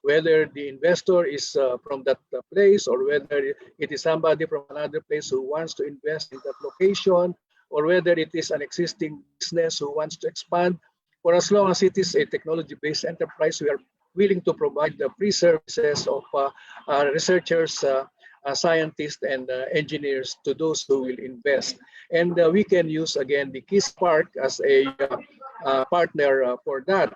whether the investor is from that place or whether it is somebody from another place who wants to invest in that location, or whether it is an existing business who wants to expand, for as long as it is a technology-based enterprise, we are willing to provide the free services of researchers, scientists, and engineers to those who will invest. And we can use, again, the KIST Park as a partner for that.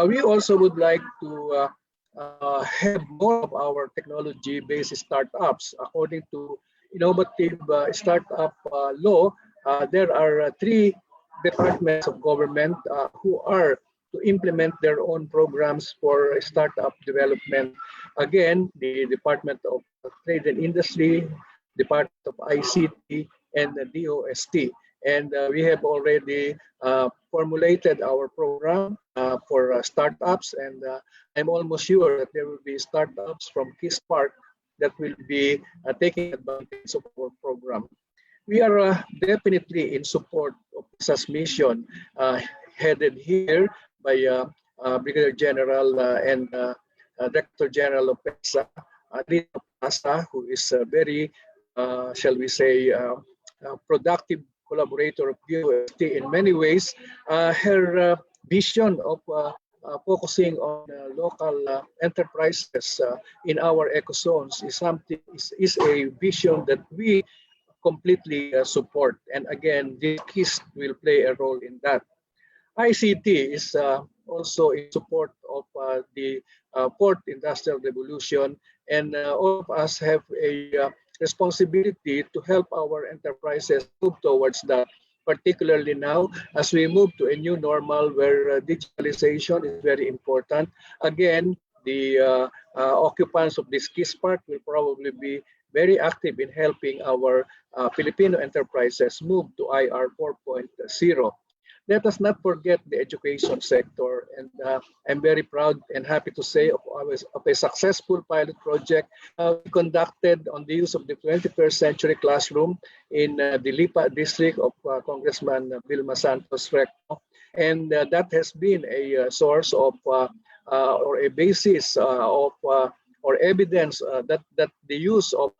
We also would like to have more of our technology-based startups. According to innovative startup law, there are 3 departments of government who are to implement their own programs for startup development. Again, the Department of Trade and Industry, Department of ICT, and the DOST. And we have already formulated our program for startups, and I'm almost sure that there will be startups from KIST Park that will be taking advantage of our program. We are definitely in support of PEZA's mission, headed here by Brigadier General and Director General of PEZA, Charito Plaza, who is a very, shall we say, productive collaborator of DOST in many ways. Her vision of focusing on local enterprises in our ecozones is a vision that we completely support. And again, this KIST will play a role in that. ICT is also in support of the 4th Industrial Revolution, and all of us have a responsibility to help our enterprises move towards that, particularly now as we move to a new normal where digitalization is very important. Again, the occupants of this KIST Park will probably be very active in helping our Filipino enterprises move to IR 4.0. Let us not forget the education sector, and I'm very proud and happy to say of a successful pilot project conducted on the use of the 21st century classroom in the Lipa district of Congressman Vilma Santos Recto. And that has been a source of or a basis of or evidence that the use of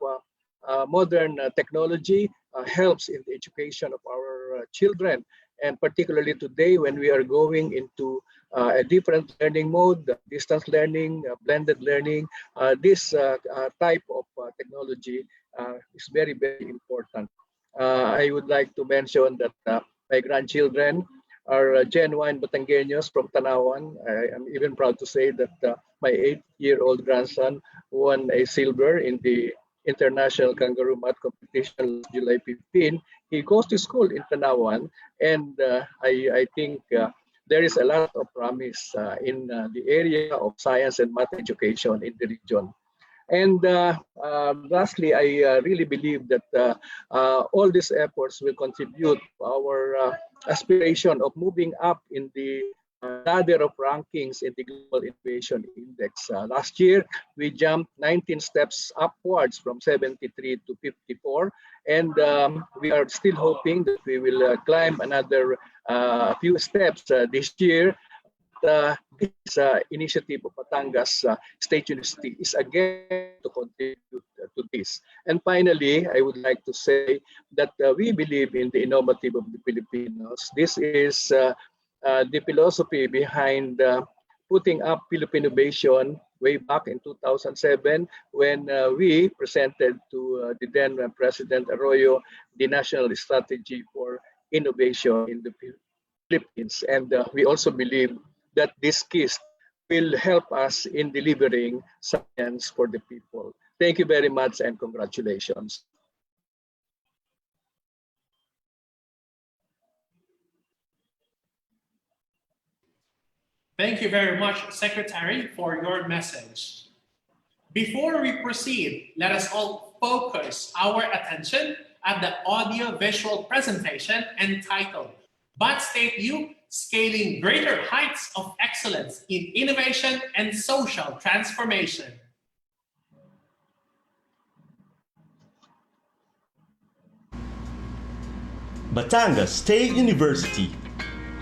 modern technology helps in the education of our children. And particularly today, when we are going into a different learning mode, distance learning, blended learning, this type of technology is very, very important. I would like to mention that my grandchildren are genuine Batangueños from Tanawan. I am even proud to say that my 8-year-old grandson won a silver in the International Kangaroo Math Competition last July 15. He goes to school in Tanawan, and I think there is a lot of promise in the area of science and math education in the region. And lastly, I really believe that all these efforts will contribute to our aspiration of moving up in the ladder of rankings in the Global Innovation Index. Last year, we jumped 19 steps upwards from 73 to 54, and we are still hoping that we will climb another few steps this year. This initiative of Batangas State University is again to contribute to this. And finally, I would like to say that we believe in the innovative of the Filipinos. This is the philosophy behind putting up Philippine innovation way back in 2007 when we presented to the then President Arroyo the National Strategy for Innovation in the Philippines. And we also believe that this KIST will help us in delivering science for the people. Thank you very much and congratulations. Thank you very much, Secretary, for your message. Before we proceed, let us all focus our attention at the audio-visual presentation entitled BatStateU Scaling Greater Heights of Excellence in Innovation and Social Transformation. Batangas State University,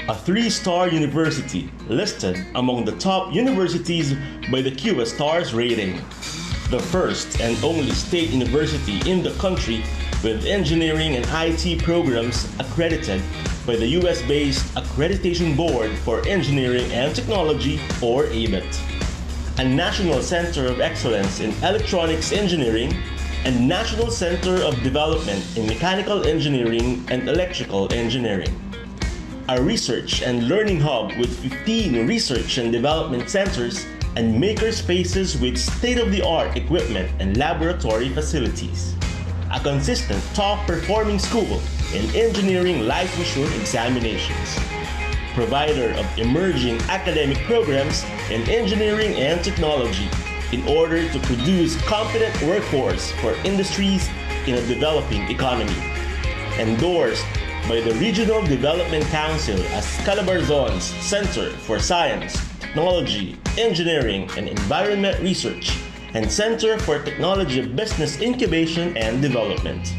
a 3-star university listed among the top universities by the QS Stars rating. The first and only state university in the country with engineering and IT programs accredited by the US-based Accreditation Board for Engineering and Technology, or ABET. A National Center of Excellence in Electronics Engineering and National Center of Development in Mechanical Engineering and Electrical Engineering. A research and learning hub with 15 research and development centers and maker spaces with state-of-the-art equipment and laboratory facilities. A consistent top-performing school in engineering licensure examinations. Provider of emerging academic programs in engineering and technology in order to produce competent workforce for industries in a developing economy. Endorsed by the Regional Development Council as Calabarzon's Center for Science, Technology, Engineering, and Environment Research and Center for Technology Business Incubation and Development.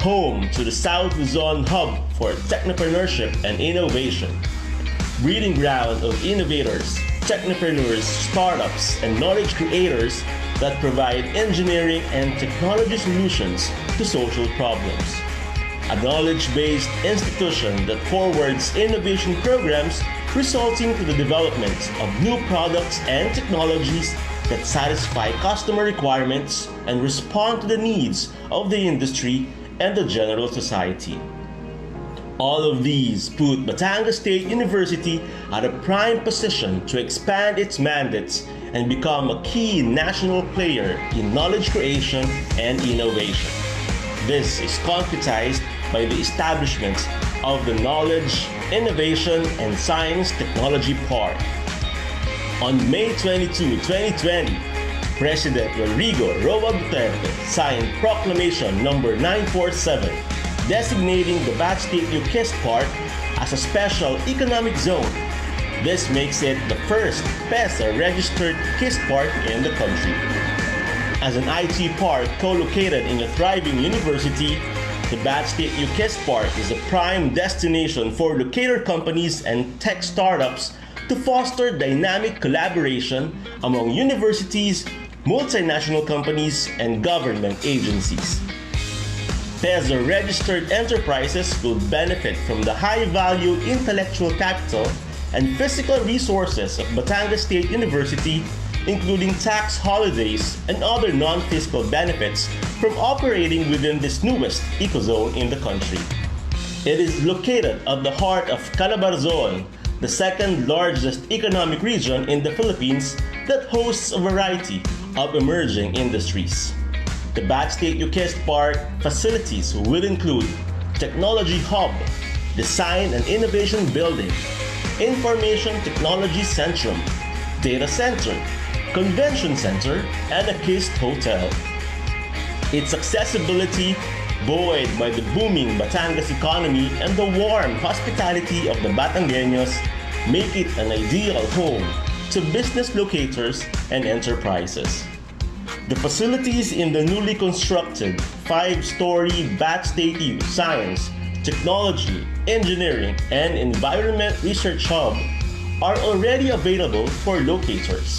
Home to the South Luzon Hub for Technopreneurship and Innovation. Breeding ground of innovators, technopreneurs, startups, and knowledge creators that provide engineering and technology solutions to social problems. A knowledge-based institution that forwards innovation programs resulting to the development of new products and technologies that satisfy customer requirements and respond to the needs of the industry and the general society. All of these put Batangas State University at a prime position to expand its mandates and become a key national player in knowledge creation and innovation. This is concretized by the establishment of the Knowledge, Innovation, and Science Technology Park. On May 22, 2020, President Rodrigo Roa Duterte signed Proclamation No. 947, designating the BatStateU KIST Park as a special economic zone. This makes it the first PEZA-registered KIST Park in the country. As an IT park co-located in a thriving university, the BatStateU KIST Park is a prime destination for locator companies and tech startups to foster dynamic collaboration among universities, multinational companies, and government agencies. PEZA-registered enterprises will benefit from the high-value intellectual capital and physical resources of Batangas State University, including tax holidays and other non-fiscal benefits from operating within this newest ecozone in the country. It is located at the heart of Calabarzon, the second largest economic region in the Philippines that hosts a variety of emerging industries. The BatStateU KIST Park facilities will include Technology Hub, Design and Innovation Building, Information Technology Centrum, Data Center, Convention Center, and a KIST Hotel. Its accessibility, buoyed by the booming Batangas economy and the warm hospitality of the Batangueños, make it an ideal home to business locators and enterprises. The facilities in the newly constructed 5-story BatStateU Science, Technology, Engineering, and Environment Research Hub are already available for locators.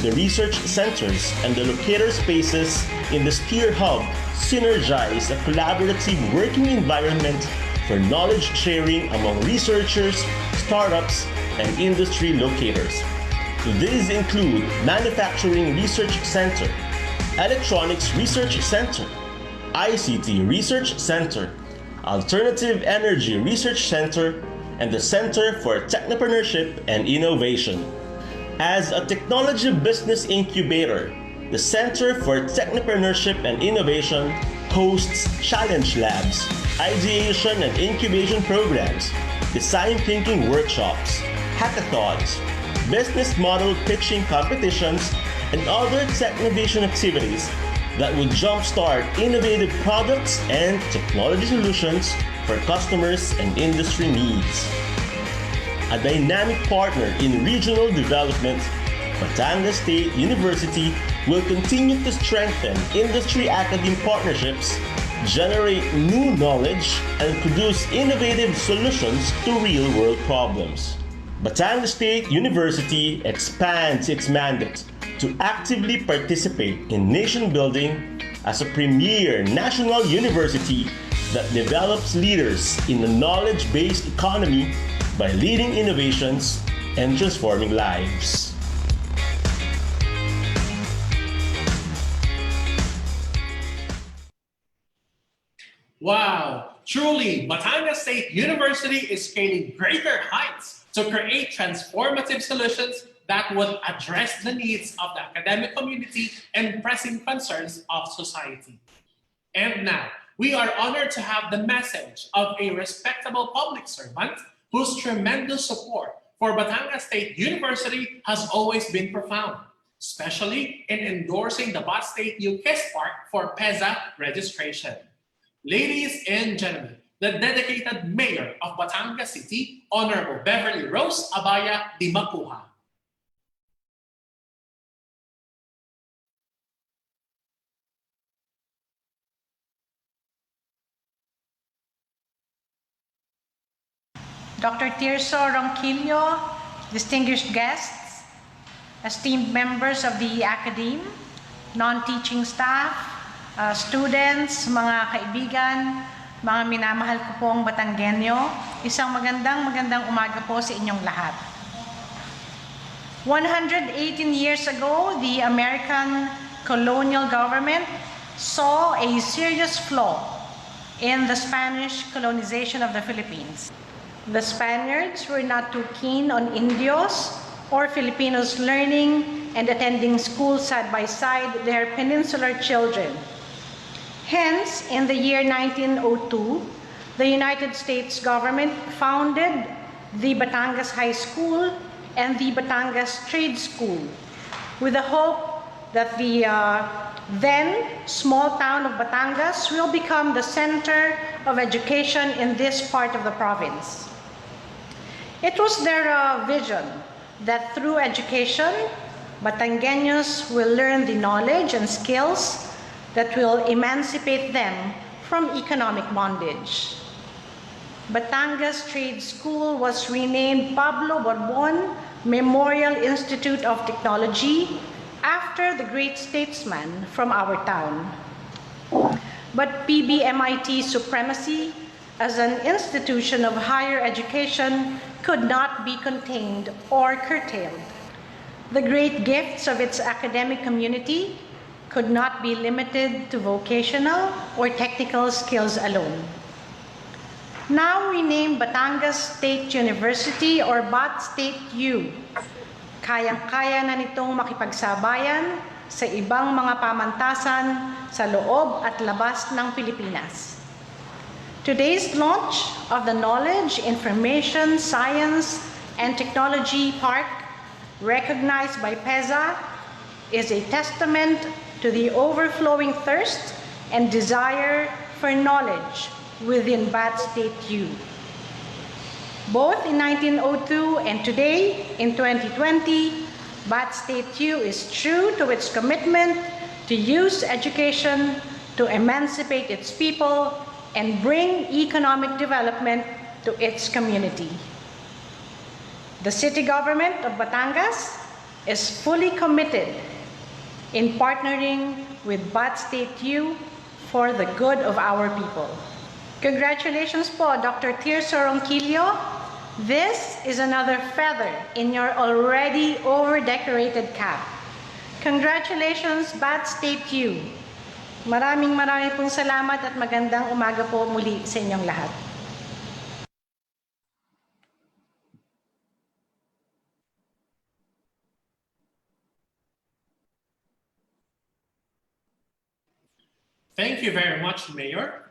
The research centers and the locator spaces in the Steer Hub synergize a collaborative working environment for knowledge sharing among researchers, startups, and industry locators. These include Manufacturing Research Center, Electronics Research Center, ICT Research Center, Alternative Energy Research Center, and the Center for Technopreneurship and Innovation. As a technology business incubator, the Center for Technopreneurship and Innovation hosts challenge labs, ideation and incubation programs, design thinking workshops, hackathons, business model pitching competitions, and other technovation activities that would jumpstart innovative products and technology solutions for customers and industry needs. A dynamic partner in regional development, Batangas State University will continue to strengthen industry academic partnerships, generate new knowledge, and produce innovative solutions to real-world problems. Batangas State University expands its mandate to actively participate in nation building as a premier national university that develops leaders in the knowledge-based economy by leading innovations and transforming lives. Wow, truly, Batangas State University is scaling greater heights to create transformative solutions that would address the needs of the academic community and pressing concerns of society. And now, we are honored to have the message of a respectable public servant whose tremendous support for Batangas State University has always been profound, especially in endorsing the BatStateU KIST Park for PEZA registration. Ladies and gentlemen, the dedicated Mayor of Batangas City, Honorable Beverly Rose Abaya Di Macuja. Dr. Tirso Ronquillo, distinguished guests, esteemed members of the Academe, non-teaching staff, students, mga kaibigan, mga minamahal ko pong Batanggenyo, isang magandang umaga po sa inyong lahat. 118 years ago, the American colonial government saw a serious flaw in the Spanish colonization of the Philippines. The Spaniards were not too keen on Indios or Filipinos learning and attending school side by side their peninsular children. Hence, in the year 1902, the United States government founded the Batangas High School and the Batangas Trade School with the hope that the then small town of Batangas will become the center of education in this part of the province. It was their vision that through education, Batangueños will learn the knowledge and skills that will emancipate them from economic bondage. Batangas Trade School was renamed Pablo Borbon Memorial Institute of Technology after the great statesman from our town. But PBMIT's supremacy as an institution of higher education could not be contained or curtailed. The great gifts of its academic community could not be limited to vocational or technical skills alone. Now renamed Batangas State University or BatStateU, kayang-kaya na nitong makipagsabayan sa ibang mga pamantasan sa loob at labas ng Pilipinas. Today's launch of the Knowledge, Information, Science, and Technology Park, recognized by PEZA, is a testament to the overflowing thirst and desire for knowledge within BatStateU. Both in 1902 and today, in 2020, BatStateU is true to its commitment to use education to emancipate its people and bring economic development to its community. The city government of Batangas is fully committed in partnering with BatStateU for the good of our people. Congratulations po, Dr. Tirso Ronquillo. This is another feather in your already over-decorated cap. Congratulations, BatStateU. Maraming pong salamat at magandang umaga po muli sa inyong lahat. Thank you very much, Mayor.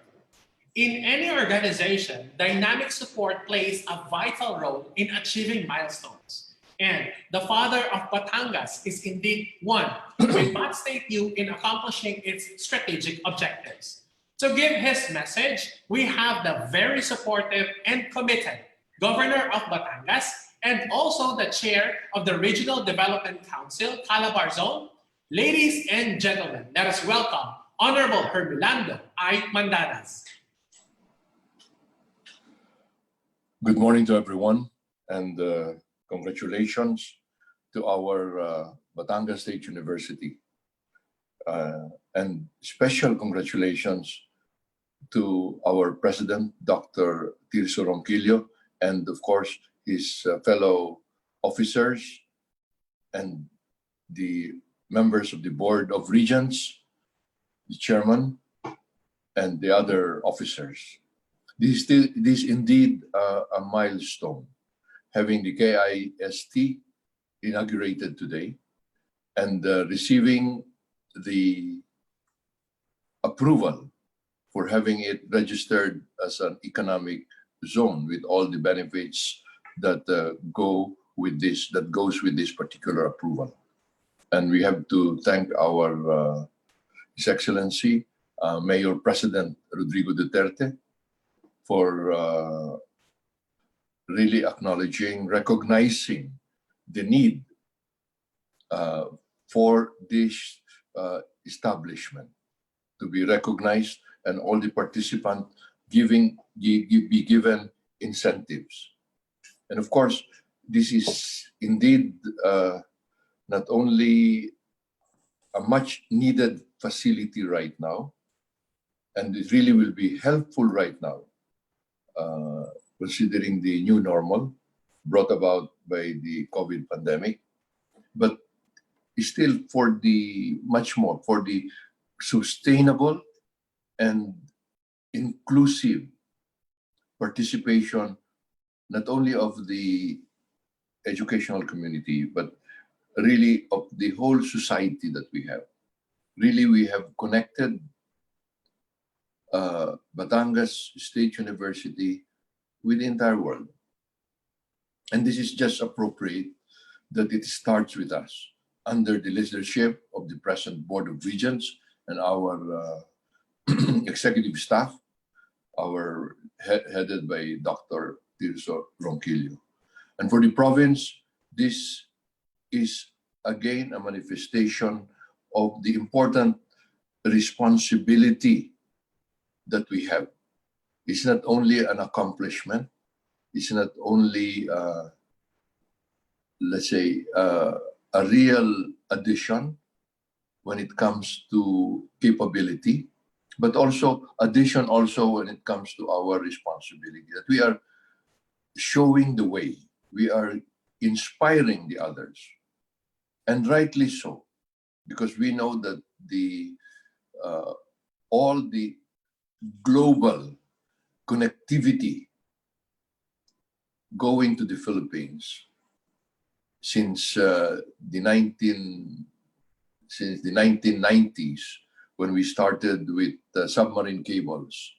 In any organization, dynamic support plays a vital role in achieving milestones. And the father of Batangas is indeed one with BatStateU in accomplishing its strategic objectives. To give his message, we have the very supportive and committed Governor of Batangas and also the Chair of the Regional Development Council, Calabar Zone. Ladies and gentlemen, let us welcome Honorable Hermelando I. Mandanas. Good morning to everyone, and congratulations to our Batangas State University. And special congratulations to our President, Dr. Tirso Ronquillo, and of course, his fellow officers and the members of the Board of Regents, the chairman, and the other officers. This is indeed a milestone, having the KIST inaugurated today and receiving the approval for having it registered as an economic zone with all the benefits that goes with this particular approval. And we have to thank our His Excellency Mayor President Rodrigo Duterte for really acknowledging, recognizing the need for this establishment to be recognized and all the participants be given incentives. And of course, this is indeed not only a much needed facility right now, and it really will be helpful right now, considering the new normal brought about by the COVID pandemic, but still for the much more, for the sustainable and inclusive participation, not only of the educational community, but really of the whole society that we have. Really, we have connected Batangas State University with the entire world. And this is just appropriate that it starts with us under the leadership of the present Board of Regents and our executive staff, headed by Dr. Tirso Ronquillo. And for the province, this is again a manifestation of the important responsibility that we have. It's not only an accomplishment, it's not only, let's say, a real addition when it comes to capability, but also addition also when it comes to our responsibility, that we are showing the way, we are inspiring the others, and rightly so, because we know that all the global connectivity going to the Philippines since the 1990s, when we started with submarine cables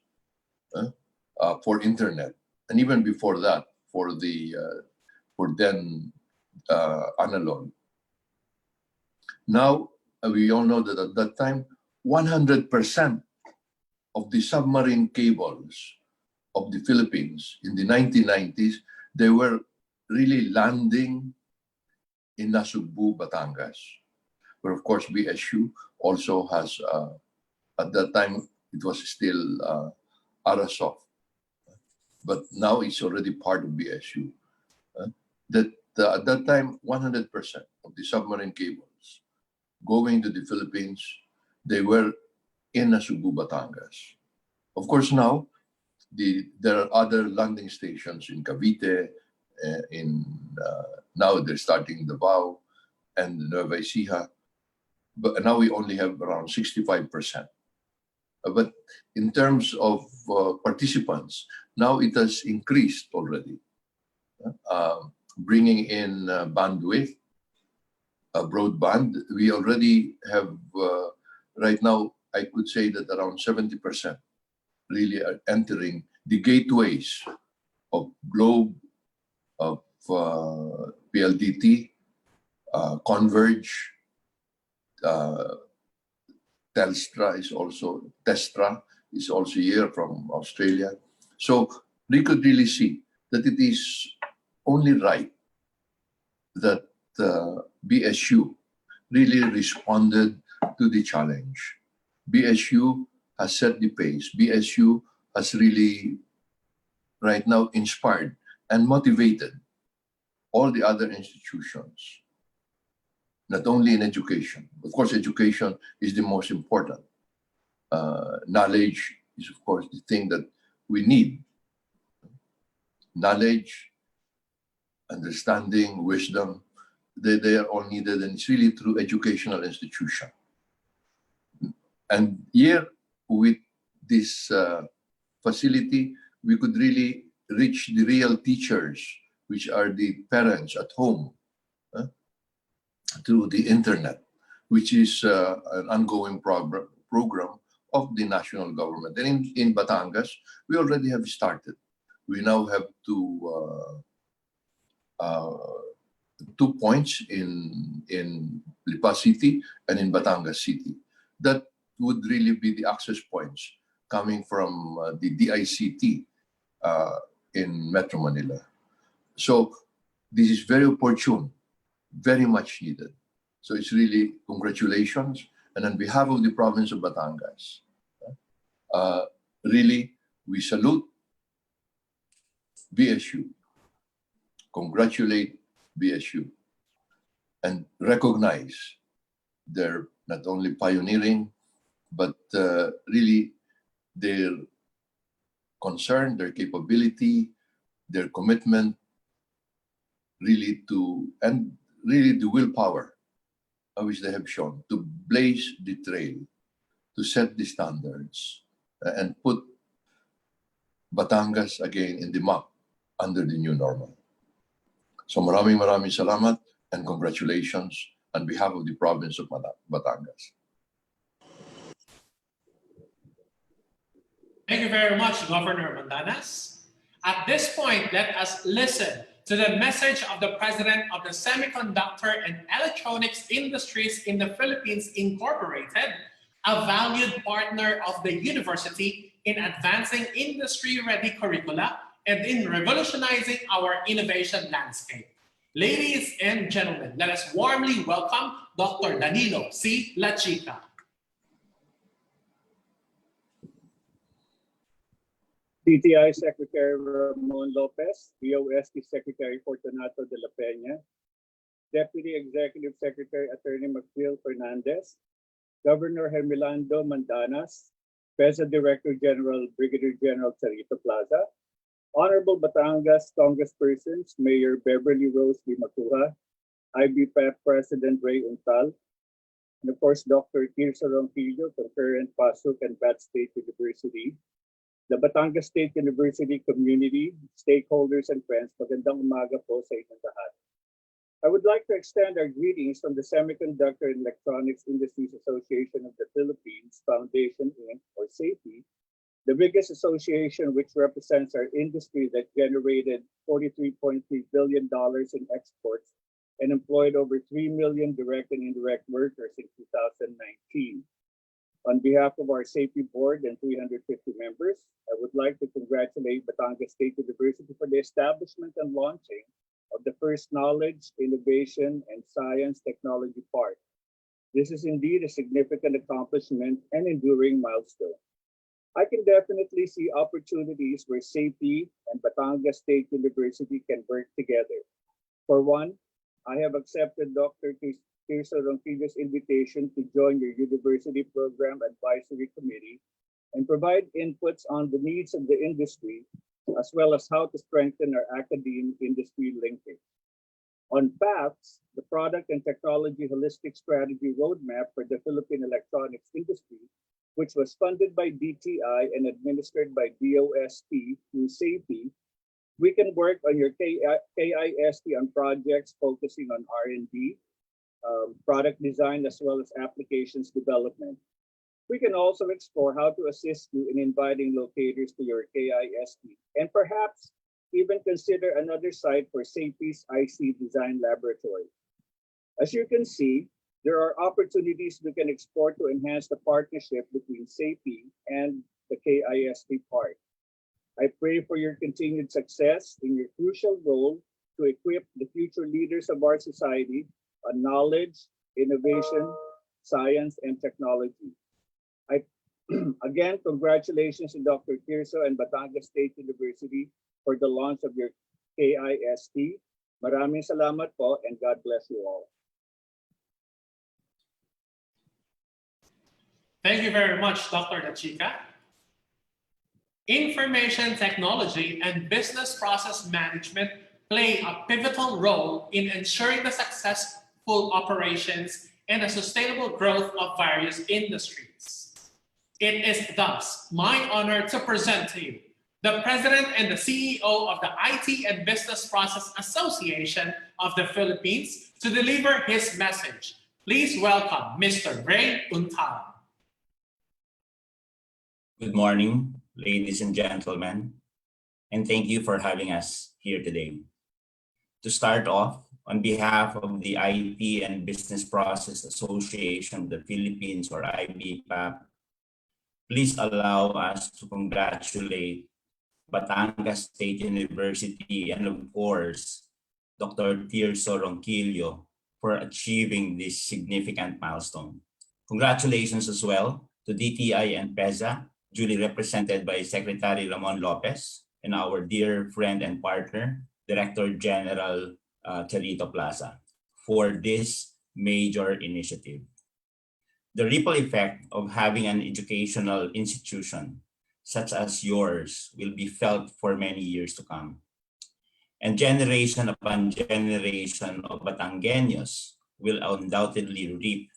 for internet, and even before that for then analog. Now we all know that at that time 100% of the submarine cables of the Philippines in the 1990s, they were really landing in Nasugbu, Batangas, where of course BSU also has, at that time it was still Arasoft, but now it's already part of BSU. At that time, 100% of the submarine cables going to the Philippines, they were in Nasugbu, Batangas. Of course, now there are other landing stations in Cavite, now they're starting Davao and Nueva Ecija, but now we only have around 65%. But in terms of participants, now it has increased already, bringing in bandwidth, broadband. We already have, right now, I could say that around 70% really are entering the gateways of globe, of PLDT, Converge, Testra is also here from Australia. So we could really see that it is only right that BSU really responded to the challenge. BSU has set the pace. BSU has really right now inspired and motivated all the other institutions, not only in education. Of course, education is the most important. Knowledge is, of course, the thing that we need. Knowledge, understanding, wisdom, they are all needed, and it's really through educational institution. And here, with this facility, we could really reach the real teachers, which are the parents at home, through the internet, which is an ongoing program of the national government. And in Batangas, we already have started. We now have two points in Lipa City and in Batangas City. That would really be the access points coming from the DICT in Metro Manila. So this is very opportune, very much needed. So it's really congratulations. And on behalf of the province of Batangas, really, we salute BSU, congratulate BSU, and recognize their not only pioneering, but really their concern, their capability, their commitment, really and really the willpower which they have shown to blaze the trail, to set the standards, and put Batangas again in the map under the new normal. So maraming salamat and congratulations on behalf of the province of Batangas. Thank you very much, Governor Mandanas. At this point, let us listen to the message of the President of the Semiconductor and Electronics Industries in the Philippines Incorporated, a valued partner of the university in advancing industry-ready curricula and in revolutionizing our innovation landscape. Ladies and gentlemen, let us warmly welcome Dr. Danilo C. La Chica. DTI Secretary Ramon Lopez, DOST Secretary Fortunato de la Peña, Deputy Executive Secretary Atty. McJill Fernandez, Governor Hermelando Mandanas, PEZA Director General Brigadier General Charito Plaza, Honorable Batangas Congresspersons, Mayor Beverly Rose Limacuja, IBPAP President Ray Untal, and of course Dr. Tirso Ronquillo, concurrent PASUC and BatState University, the Batangas State University community, stakeholders, and friends, magandang umaga po sa inyong lahat. I would like to extend our greetings from the Semiconductor and Electronics Industries Association of the Philippines Foundation, Inc., or SAFE, the biggest association which represents our industry that generated $43.3 billion in exports and employed over 3 million direct and indirect workers in 2019. On behalf of our safety board and 350 members, I would like to congratulate Batangas State University for the establishment and launching of the first Knowledge, Innovation, and Science Technology Park. This is indeed a significant accomplishment and enduring milestone. I can definitely see opportunities where safety and Batangas State University can work together. For one, I have accepted Dr. Tirso Ronquillo's invitation to join your University Program Advisory Committee and provide inputs on the needs of the industry, as well as how to strengthen our academe-industry linkage. On PATHS, the Product and Technology Holistic Strategy Roadmap for the Philippine electronics industry, which was funded by DTI and administered by DOST through SAFE, we can work on your KIST on projects focusing on R&D, product design, as well as applications development. We can also explore how to assist you in inviting locators to your KIST and perhaps even consider another site for SAPI's IC Design Laboratory. As you can see, there are opportunities we can explore to enhance the partnership between SAPI and the KIST Park. I pray for your continued success in your crucial role to equip the future leaders of our society on knowledge, innovation, science, and technology. Again, congratulations to Dr. Tirso and Batangas State University for the launch of your KIST. Maraming salamat po and God bless you all. Thank you very much, Dr. Dachica. Information technology and business process management play a pivotal role in ensuring the successful operations and the sustainable growth of various industries. It is thus my honor to present to you the President and the CEO of the IT and Business Process Association of the Philippines to deliver his message. Please welcome Mr. Ray Untal. Good morning, ladies and gentlemen, and thank you for having us here today. To start off, on behalf of the IT and Business Process Association of the Philippines, or IBPAP, please allow us to congratulate Batangas State University and, of course, Dr. Tirso for achieving this significant milestone. Congratulations as well to DTI and PEZA, duly represented by Secretary Ramon Lopez and our dear friend and partner, Director General Charito Plaza, for this major initiative. The ripple effect of having an educational institution such as yours will be felt for many years to come. And generation upon generation of Batangueños will undoubtedly reap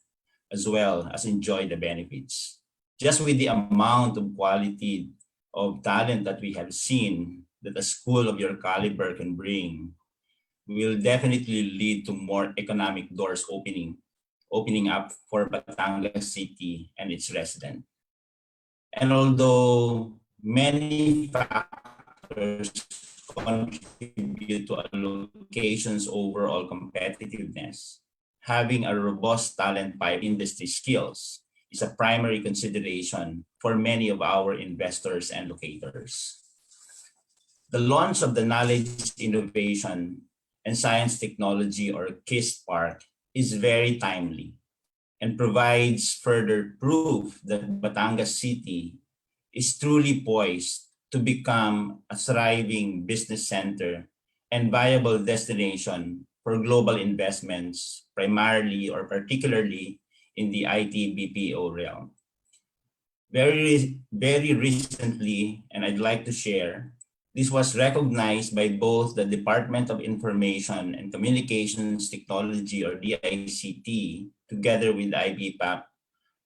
as well as enjoy the benefits. Just with the amount of quality of talent that we have seen that a school of your caliber can bring will definitely lead to more economic doors opening up for Batangas City and its residents. And although many factors contribute to a location's overall competitiveness, having a robust talent pipe industry skills is a primary consideration for many of our investors and locators. The launch of the Knowledge, Innovation, and Science Technology, or KIST Park, is very timely and provides further proof that Batangas City is truly poised to become a thriving business center and viable destination for global investments, primarily or particularly in the IT BPO realm. Very recently, and I'd like to share, this was recognized by both the Department of Information and Communications Technology, or DICT, together with IBPAP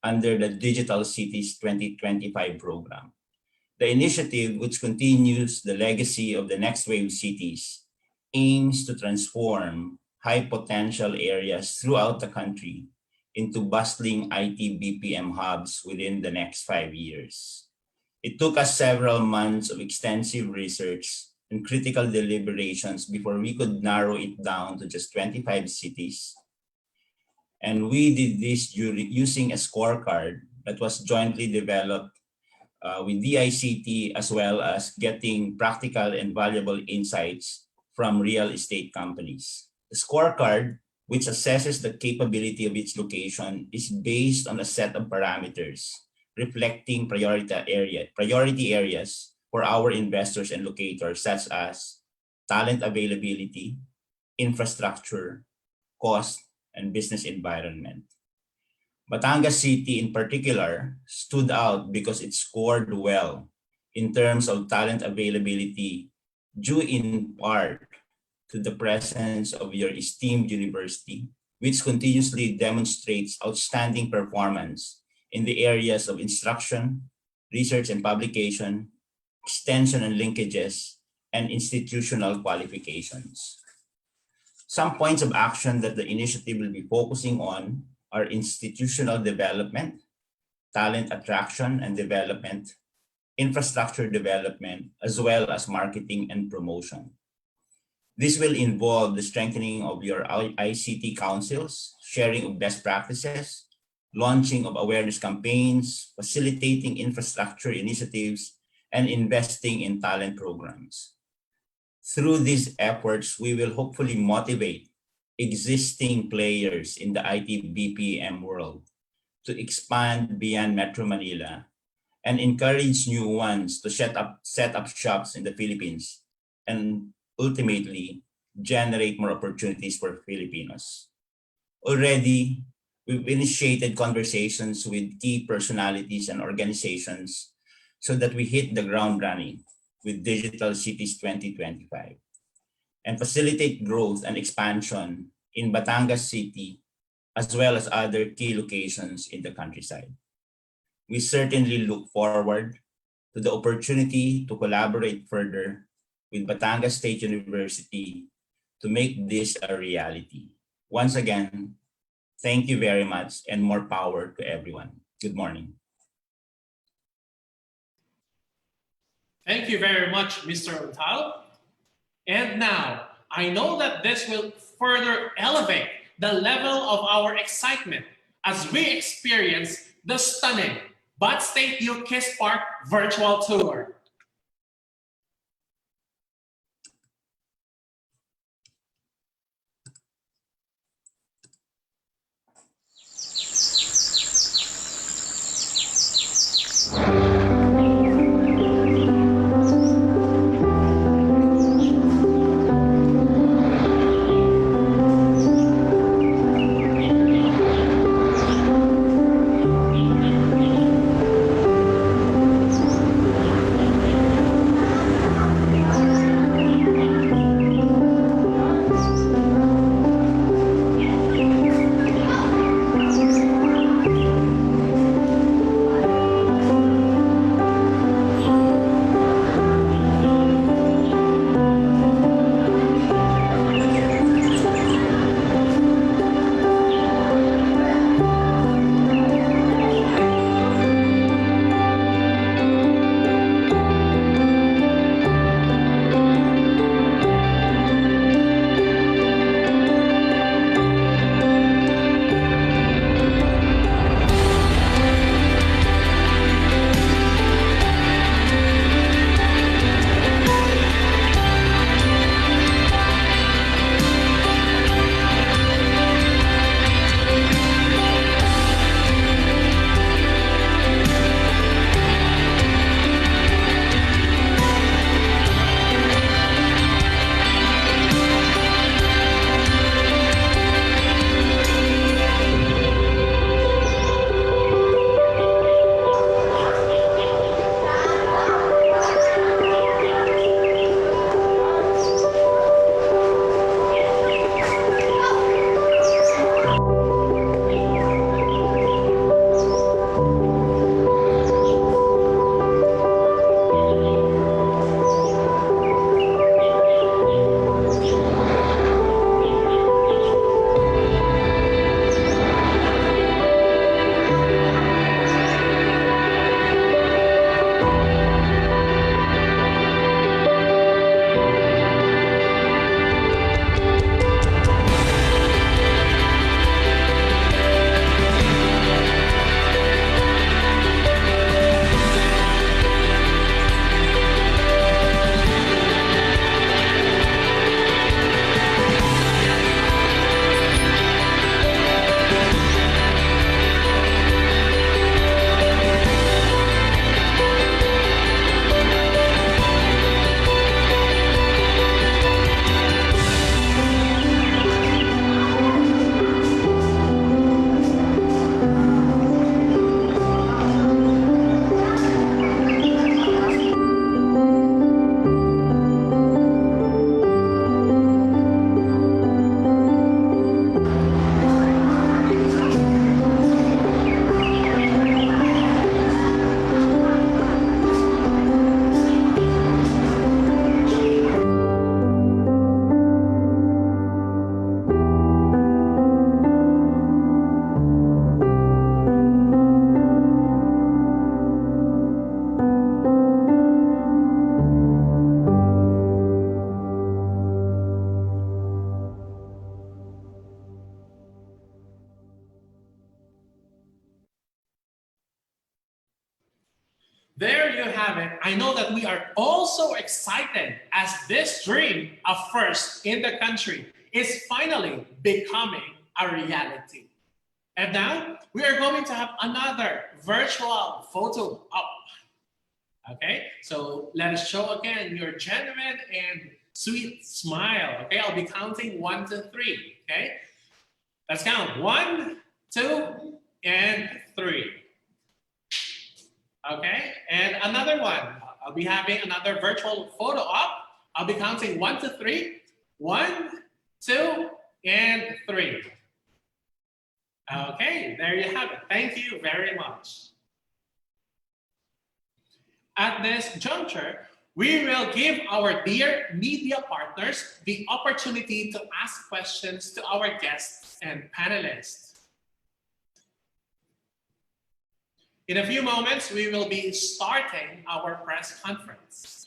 under the Digital Cities 2025 program. The initiative, which continues the legacy of the Next Wave Cities, aims to transform high potential areas throughout the country into bustling IT BPM hubs within the next 5 years. It took us several months of extensive research and critical deliberations before we could narrow it down to just 25 cities. And we did this using a scorecard that was jointly developed with DICT, as well as getting practical and valuable insights from real estate companies. The scorecard, which assesses the capability of each location, is based on a set of parameters reflecting priority areas for our investors and locators, such as talent availability, infrastructure, cost, and business environment. Batangas City in particular stood out because it scored well in terms of talent availability, due in part to the presence of your esteemed university, which continuously demonstrates outstanding performance in the areas of instruction, research and publication, extension and linkages, and institutional qualifications. Some points of action that the initiative will be focusing on are institutional development, talent attraction and development, infrastructure development, as well as marketing and promotion. This will involve the strengthening of your ICT councils, sharing of best practices, launching of awareness campaigns, facilitating infrastructure initiatives, and investing in talent programs. Through these efforts, we will hopefully motivate existing players in the IT BPM world to expand beyond Metro Manila and encourage new ones to set up shops in the Philippines and ultimately generate more opportunities for Filipinos. Already, we've initiated conversations with key personalities and organizations so that we hit the ground running with Digital Cities 2025 and facilitate growth and expansion in Batangas City as well as other key locations in the countryside. We certainly look forward to the opportunity to collaborate further with Batangas State University to make this a reality. Once again, thank you very much and more power to everyone. Good morning. Thank you very much, Mr. Untal. And now, I know that this will further elevate the level of our excitement as we experience the stunning BatStateU KIST Park virtual tour. I know that we are all so excited as this dream of first in the country is finally becoming a reality. And now we are going to have another virtual photo op. Okay, so let us show again your genuine and sweet smile. Okay, I'll be counting 1 to 3. Okay, let's count 1, 2, and 3. Okay, and another one. I'll be having another virtual photo op. I'll be counting 1 to 3. 1, 2, and 3. Okay, there you have it. Thank you very much. At this juncture, we will give our dear media partners the opportunity to ask questions to our guests and panelists. In a few moments, we will be starting our press conference.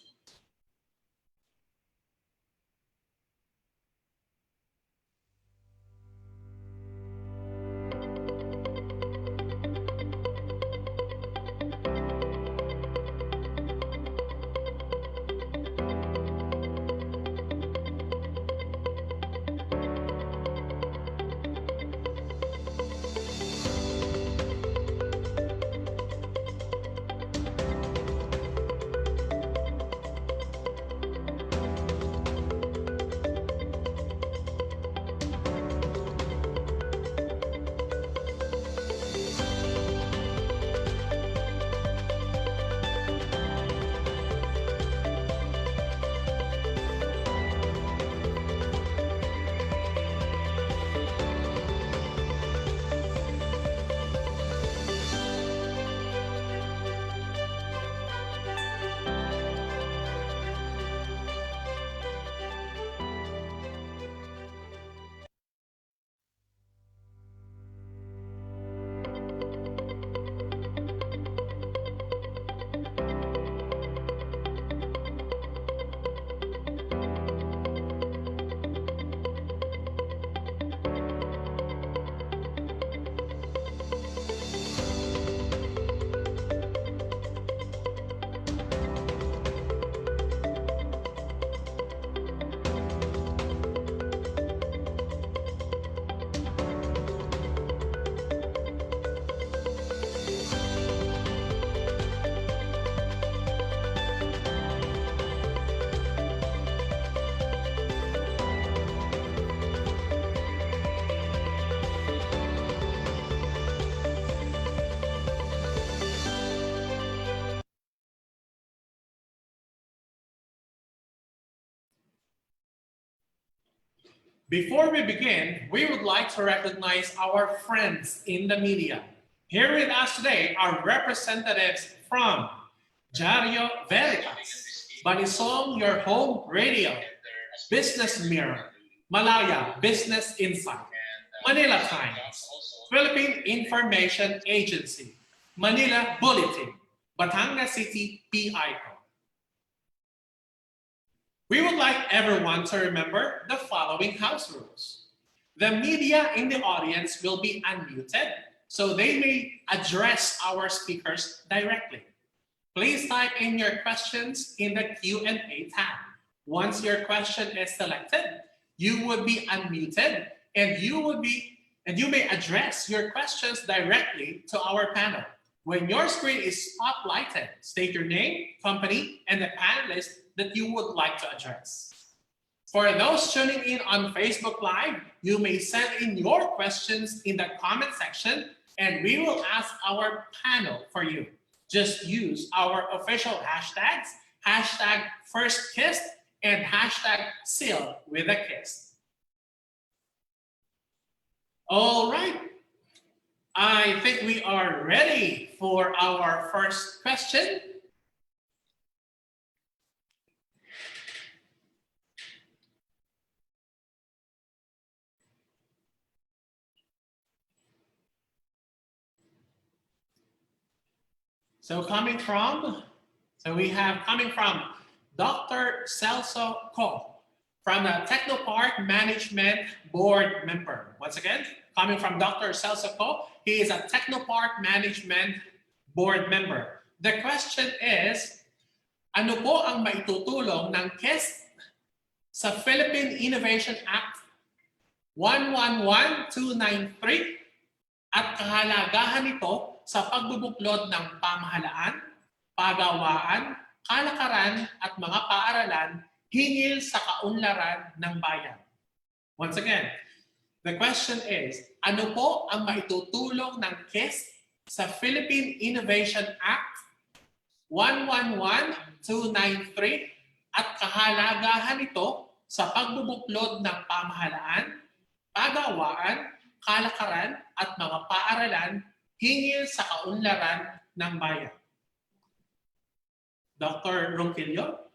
Before we begin, we would like to recognize our friends in the media. Here with us today are representatives from Diario Veritas, Banisong Your Home Radio, Business Mirror, Malaya Business Insight, Manila Times, Philippine Information Agency, Manila Bulletin, Batangas City PICO. We would like everyone to remember the following house rules. The media in the audience will be unmuted, so they may address our speakers directly. Please type in your questions in the Q&A tab. Once your question is selected, you would be unmuted and you may address your questions directly to our panel. When your screen is spotlighted, state your name, company, and the panelist that you would like to address. For those tuning in on Facebook Live, you may send in your questions in the comment section and we will ask our panel for you. Just use our official hashtags, #FirstKIST and #Seal with a KIST. All right, I think we are ready for our first question. So coming from Dr. Celso Co, from the Technopark Management Board member. Once again, coming from Dr. Celso Co, he is a Technopark Management Board member. The question is, Ano po ang maitutulong ng KIST sa Philippine Innovation Act 111293 at kahalagahan nito sa pagbubuklod ng pamahalaan, pagawaan, kalakaran at mga paaralan hinggil sa kaunlaran ng bayan. Once again, the question is, ano po ang maitutulong ng KIST sa Philippine Innovation Act 111293 at kahalagahan nito sa pagbubuklod ng pamahalaan, pagawaan, kalakaran at mga paaralan hinggil sa kaunlaran ng bayan. Dr. Ronquillo?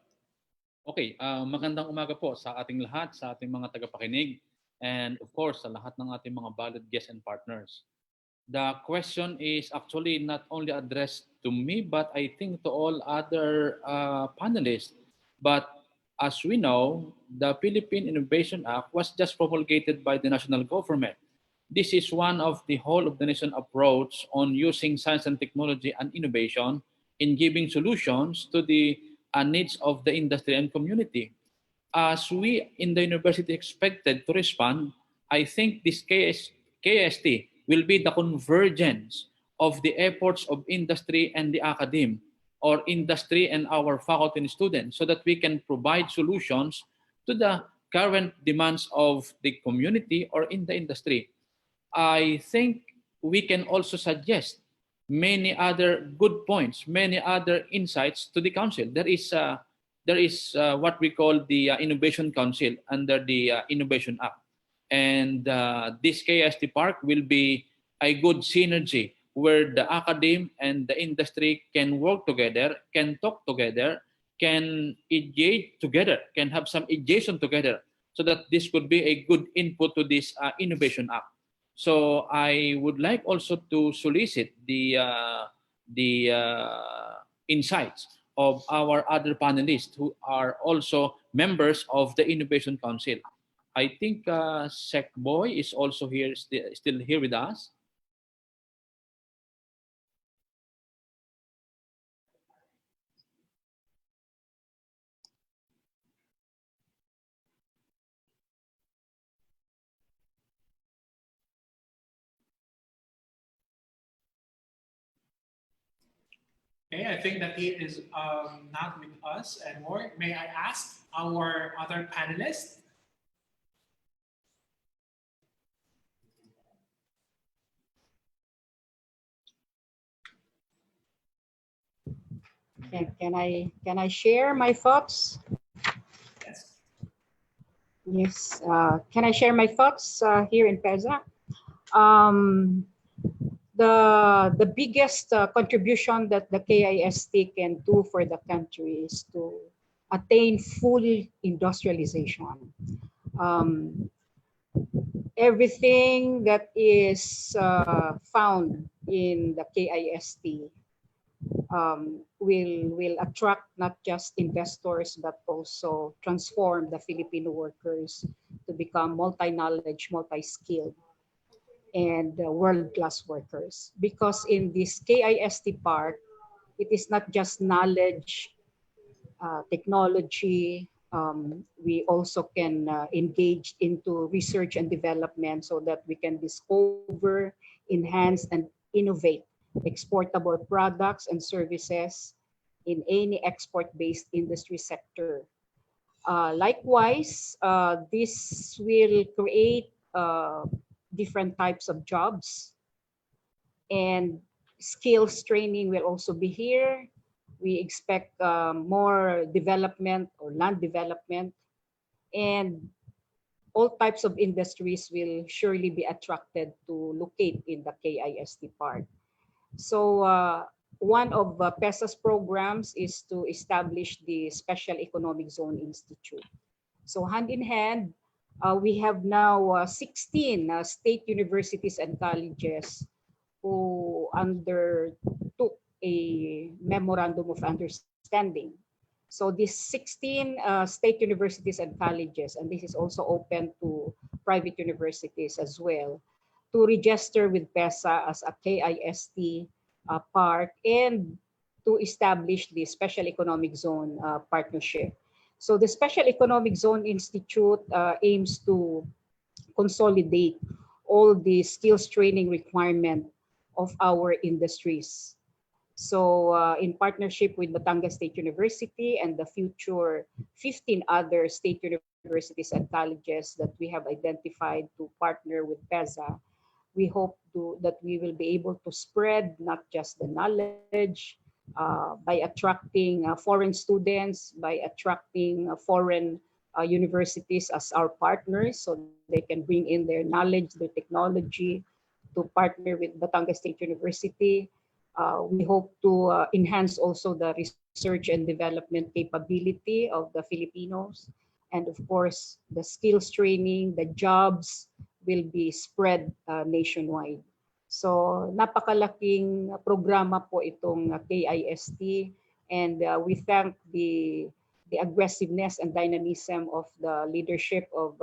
Okay, magandang umaga po sa ating lahat, sa ating mga tagapakinig, and of course, sa lahat ng ating mga valued guests and partners. The question is actually not only addressed to me, but I think to all other panelists. But as we know, the Philippine Innovation Act was just promulgated by the national government. This is one of the whole of the nation approach on using science and technology and innovation in giving solutions to the needs of the industry and community. As we in the university expected to respond, I think this KIST will be the convergence of the efforts of industry and the academe, or industry and our faculty and students, so that we can provide solutions to the current demands of the community or in the industry. I think we can also suggest many other good points, many other insights to the council. There is what we call the Innovation Council under the Innovation Act. And this KIST Park will be a good synergy where the academe and the industry can work together, can talk together, can engage together, can have some engagement together, so that this could be a good input to this Innovation Act. So I would like also to solicit the insights of our other panelists who are also members of the Innovation Council. I think Sec Boy is also here, still here with us. Okay, I think that he is not with us anymore. May I ask our other panelists? Can I share my thoughts? Yes. Yes. Can I share my thoughts here in PEZA? The biggest contribution that the KIST can do for the country is to attain full industrialization. Everything that is found in the KIST will attract not just investors, but also transform the Filipino workers to become multi-knowledge, multi-skilled, and world-class workers. Because in this KIST Park, it is not just knowledge, technology. We also can engage into research and development so that we can discover, enhance, and innovate exportable products and services in any export-based industry sector. Likewise, this will create different types of jobs, and skills training will also be here. We expect more development or land development, and all types of industries will surely be attracted to locate in the KIST Park. So one of PEZA's programs is to establish the Special Economic Zone Institute. So hand in hand, we have now 16 state universities and colleges who undertook a memorandum of understanding. So these 16 state universities and colleges, and this is also open to private universities as well, to register with PEZA as a KIST park and to establish the Special Economic Zone partnership. So the Special Economic Zone Institute aims to consolidate all the skills training requirement of our industries. So in partnership with Batangas State University and the future 15 other state universities and colleges that we have identified to partner with PEZA, we hope that we will be able to spread not just the knowledge by attracting foreign students, by attracting foreign universities as our partners so they can bring in their knowledge, their technology to partner with Batangas State University. We hope to enhance also the research and development capability of the Filipinos. And of course, the skills training, the jobs will be spread nationwide. So napakalaking programa po itong KIST, and we thank the aggressiveness and dynamism of the leadership of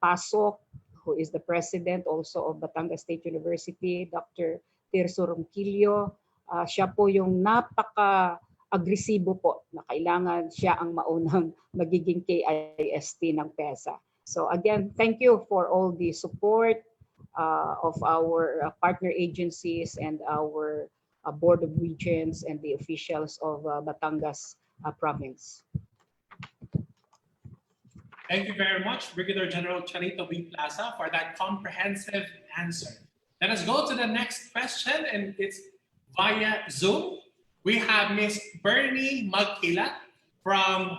PASOK, who is the president also of Batangas State University, Dr. Tirso Ronquillo. Siya po yung napaka-agresibo po na kailangan siya ang maunang magiging KIST ng PEZA. So again, thank you for all the support of our partner agencies and our Board of Regents and the officials of Batangas Province. Thank you very much, Brigadier General Charito Plaza, for that comprehensive answer. Let us go to the next question, and it's via Zoom. We have Ms. Bernie Magkila from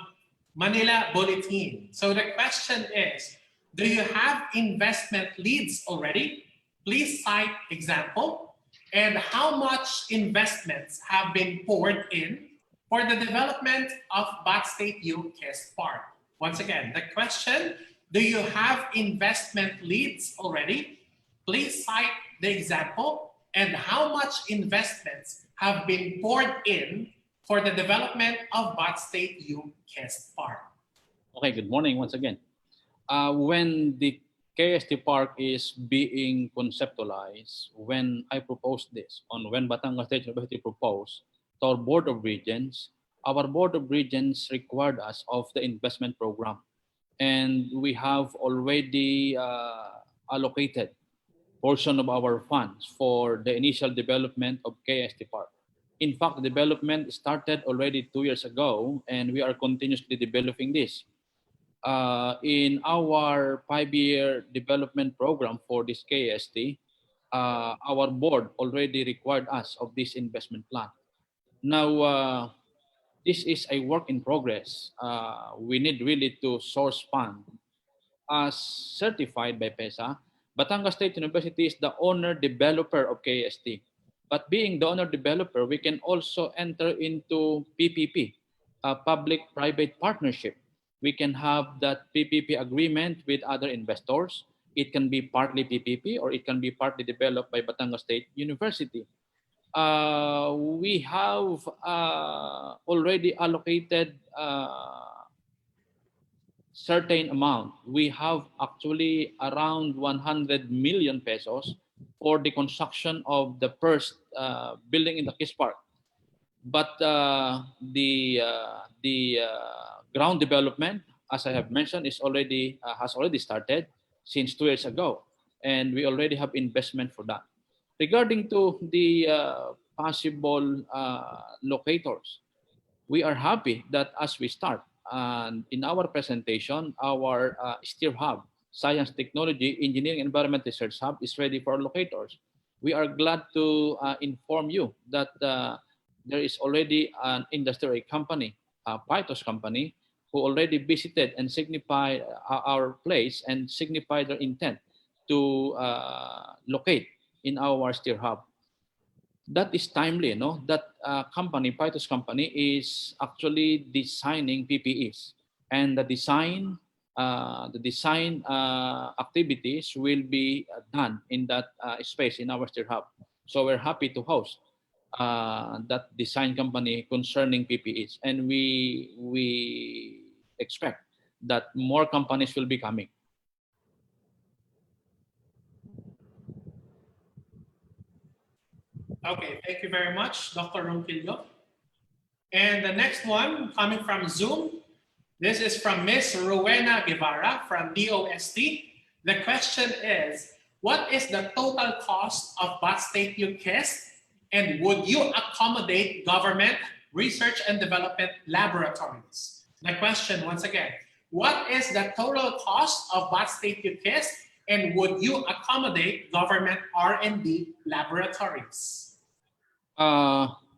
Manila Bulletin. So the question is, do you have investment leads already? Please cite example. And how much investments have been poured in for the development of BatStateU KIST Park? Once again, the question, do you have investment leads already? Please cite the example and how much investments have been poured in for the development of BatStateU KIST Park. Okay, good morning once again. When the KST Park is being conceptualized, when I proposed this, when Batangas State University proposed to our Board of Regents, our Board of Regents required us of the investment program. And we have already allocated portion of our funds for the initial development of KST Park. In fact, the development started already 2 years ago, and we are continuously developing this. In our 5-year development program for this KST, our board already required us of this investment plan. Now, this is a work in progress. We need really to source fund. As certified by PEZA, Batangas State University is the owner developer of KST. But being the owner developer, we can also enter into PPP, a public-private partnership. We can have that PPP agreement with other investors. It can be partly PPP or it can be partly developed by Batangas State University. We have already allocated certain amount. We have actually around 100 million pesos for the construction of the first building in the KIST Park. But the ground development, as I have mentioned, is already has already started since 2 years ago, and we already have investment for that. Regarding to the possible locators, we are happy that as we start, and in our presentation, our STEER Hub, Science, Technology, Engineering, Environment Research Hub is ready for locators. We are glad to inform you that there is already an industrial company, a PITOS company, who already visited and signified our place and signified their intent to locate in our STEER Hub. That is timely, no? That company, PITOS company, is actually designing PPEs, and the design activities will be done in that space in our STEER Hub. So we're happy to host that design company concerning PPEs, and we expect that more companies will be coming. Okay, thank you very much, Dr. Ronquillo. And the next one coming from Zoom, this is from Ms. Rowena Guevara from DOST. The question is, what is the total cost of BatStateU KIST, and would you accommodate government research and development laboratories? The question once again, what is the total cost of BatStateU KIST, and would you accommodate government R&D laboratories?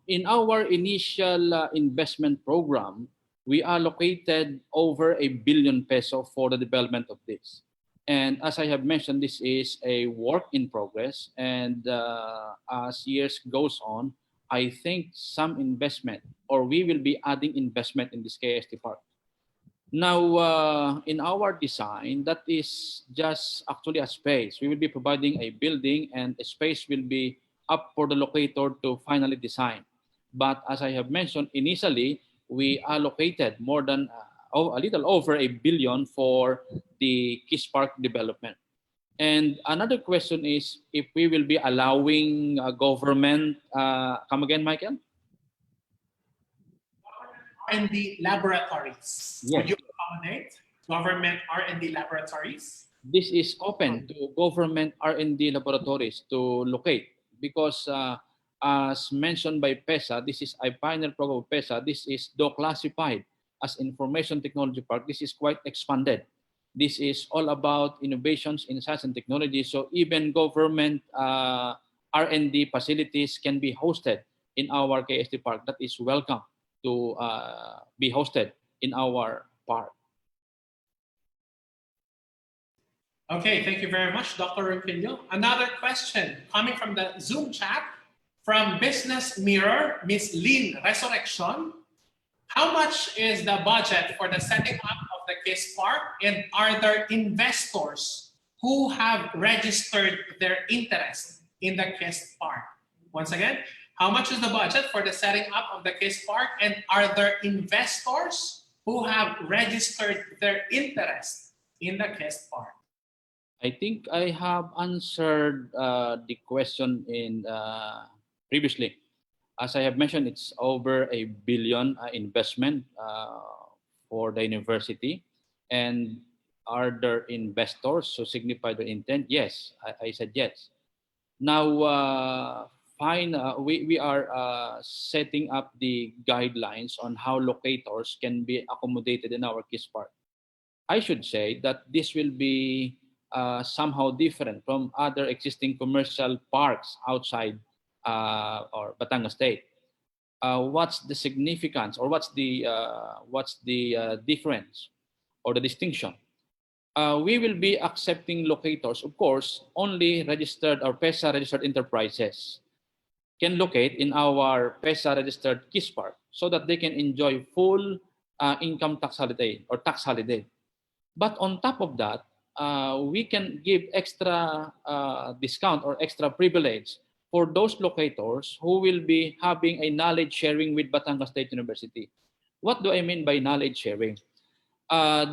In our initial investment program, we allocated over ₱1 billion for the development of this. And as I have mentioned, this is a work in progress. And as years goes on, I think some investment, or we will be adding investment in this KIST Park. Now, in our design, that is just actually a space. We will be providing a building, and a space will be up for the locator to finally design. But as I have mentioned, initially, we allocated more than a little over $1 billion for the KIST Park development. And another question is if we will be allowing government, come again, Michael? R&D laboratories. Yes. Would you accommodate government R&D laboratories? This is open to government R&D laboratories to locate because as mentioned by PEZA, this is a pioneer program of PEZA. This is though classified as Information Technology Park. This is quite expanded. This is all about innovations in science and technology. So even government R&D facilities can be hosted in our KIST Park. That is welcome to be hosted in our park. Okay, thank you very much, Dr. Ronquillo. Another question coming from the Zoom chat from Business Mirror, Ms. Lynn Resurrection. How much is the budget for the setting up of the KIST Park, and are there investors who have registered their interest in the KIST Park? Once again, how much is the budget for the setting up of the KIST Park, and are there investors who have registered their interest in the KIST Park? I think I have answered the question in previously. As I have mentioned, it's over $1 billion investment for the university. And are there investors who signify their intent? Yes, I said yes. Now, we are setting up the guidelines on how locators can be accommodated in our KIST Park. I should say that this will be somehow different from other existing commercial parks outside or Batangas State. What's the significance, or what's the difference or the distinction? We will be accepting locators, of course. Only registered or PEZA registered enterprises can locate in our PEZA registered KIST Park so that they can enjoy full income tax holiday or tax holiday. But on top of that, we can give extra discount or extra privilege for those locators who will be having a knowledge sharing with Batangas State University. What do I mean by knowledge sharing?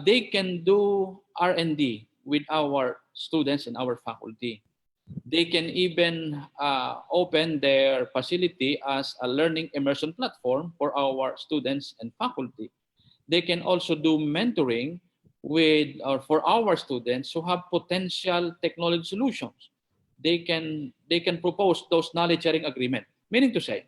They can do R&D with our students and our faculty. They can even open their facility as a learning immersion platform for our students and faculty. They can also do mentoring with or for our students who have potential technology solutions. They can propose those knowledge sharing agreement. Meaning to say,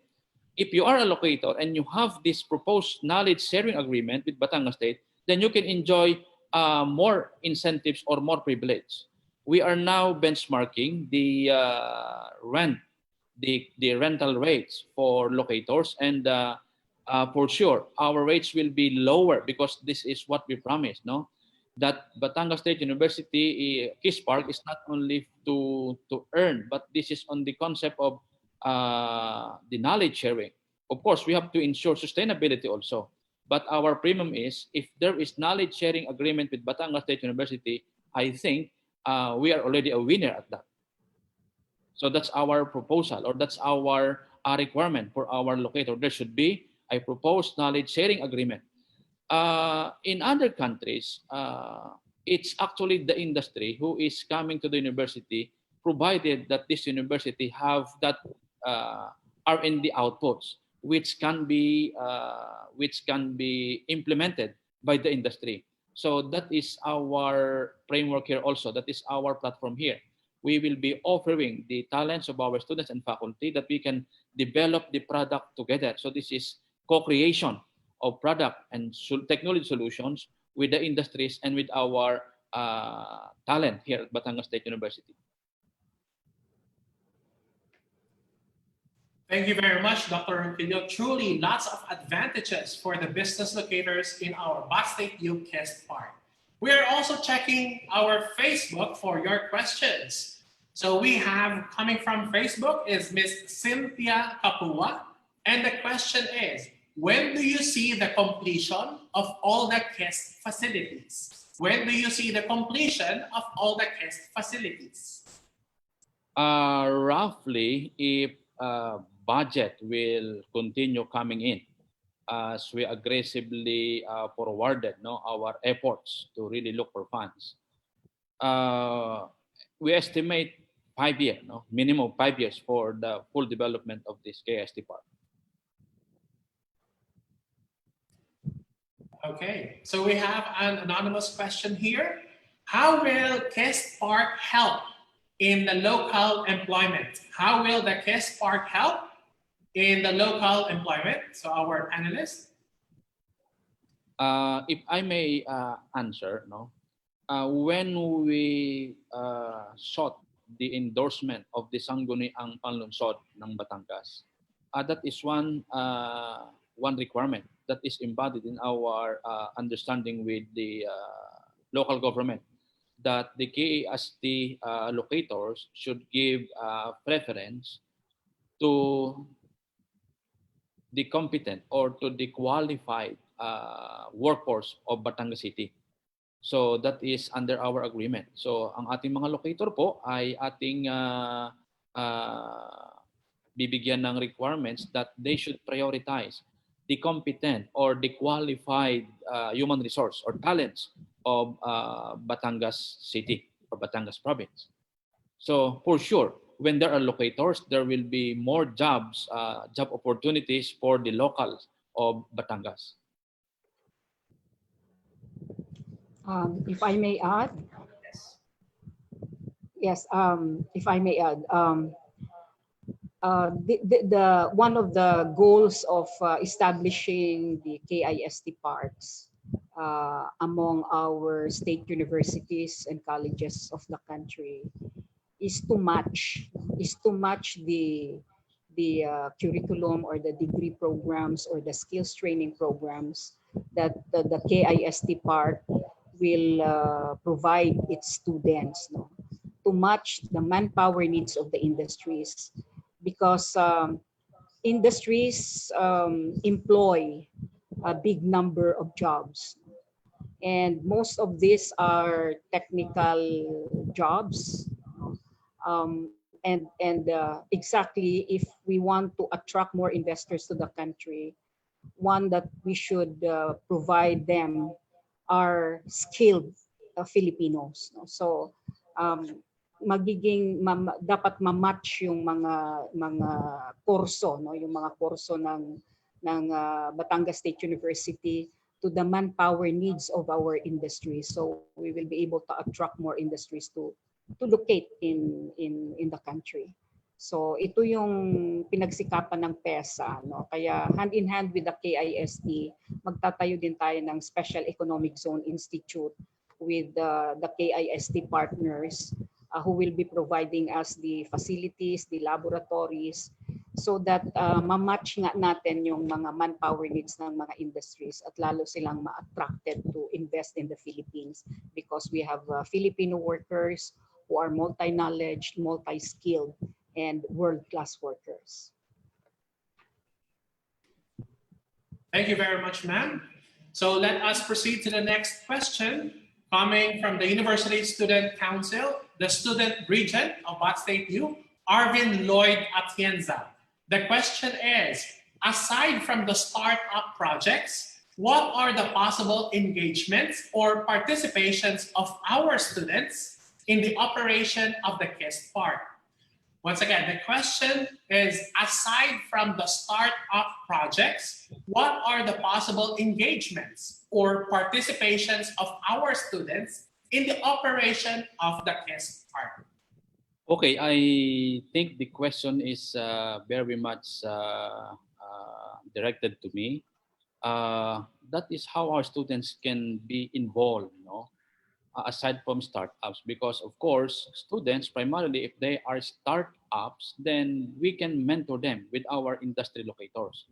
if you are a locator and you have this proposed knowledge sharing agreement with Batangas State, then you can enjoy more incentives or more privilege. We are now benchmarking the rental rates for locators, and for sure our rates will be lower because this is what we promised, no? That Batangas State University KIST Park is not only to earn, but this is on the concept of the knowledge sharing. Of course, we have to ensure sustainability also. But our premium is, if there is knowledge sharing agreement with Batangas State University, I think we are already a winner at that. So that's our proposal, or that's our requirement for our locator. There should be a proposed knowledge sharing agreement. In other countries, it's actually the industry who is coming to the university, provided that this university have that R&D outputs. which can be implemented by the industry. So that is our framework here also. That is our platform here. We will be offering the talents of our students and faculty that we can develop the product together. So this is co-creation of product and technology solutions with the industries and with our talent here at Batangas State University. Thank you very much, Dr. Ronquillo. Truly, lots of advantages for the business locators in our BatStateU KIST Park. We are also checking our Facebook for your questions. So we have, coming from Facebook, is Miss Cynthia Kapua. And the question is, when do you see the completion of all the KIST facilities? When do you see the completion of all the KIST facilities? Roughly, if budget will continue coming in as we aggressively forwarded our efforts to really look for funds. We estimate 5 years, minimum 5 years for the full development of this KIST Park. Okay, so we have an anonymous question here. How will KIST Park help in the local employment? How will the KIST Park help in the local employment? So our panelists. If I may answer, when we sought the endorsement of the Sangguniang Panlunsod ng Batangas, that is one requirement that is embodied in our understanding with the local government, that the KIST locators should give preference to the competent or to the qualified workforce of Batangas City. So that is under our agreement. So ang ating mga locator po ay ating bibigyan ng requirements that they should prioritize the competent or the qualified human resource or talents of Batangas City or Batangas Province. So for sure, when there are locators, there will be more jobs, job opportunities for the locals of Batangas. If I may add, yes. If I may add, one of the goals of establishing the KIST parks among our state universities and colleges of the country is to match the curriculum or the degree programs or the skills training programs that the KIST Park will provide its students, to match the manpower needs of the industries, because industries employ a big number of jobs, and most of these are technical jobs. And exactly, if we want to attract more investors to the country, one that we should provide them are skilled Filipinos. So dapat ma-match yung mga kurso, yung mga kurso ng Batangas State University to the manpower needs of our industry. So we will be able to attract more industries to locate in the country. So ito yung pinagsikapan ng PEZA, Kaya hand in hand with the KIST, magtatayo din tayo ng Special Economic Zone Institute with the KIST partners who will be providing us the facilities, the laboratories, so that ma-match nga natin yung mga manpower needs ng mga industries at lalo silang ma-attracted to invest in the Philippines, because we have Filipino workers who are multi-knowledge, multi-skilled, and world-class workers. Thank you very much, ma'am. So let us proceed to the next question, coming from the University Student Council, the Student Regent of BatStateU, Arvin Lloyd Atienza. The question is, aside from the startup projects, what are the possible engagements or participations of our students in the operation of the KIST Park? Once again, the question is, aside from the startup projects, what are the possible engagements or participations of our students in the operation of the KIST Park? Okay, I think the question is very much directed to me. That is how our students can be involved, aside from startups, because of course, students primarily, if they are startups, then we can mentor them with our industry locators.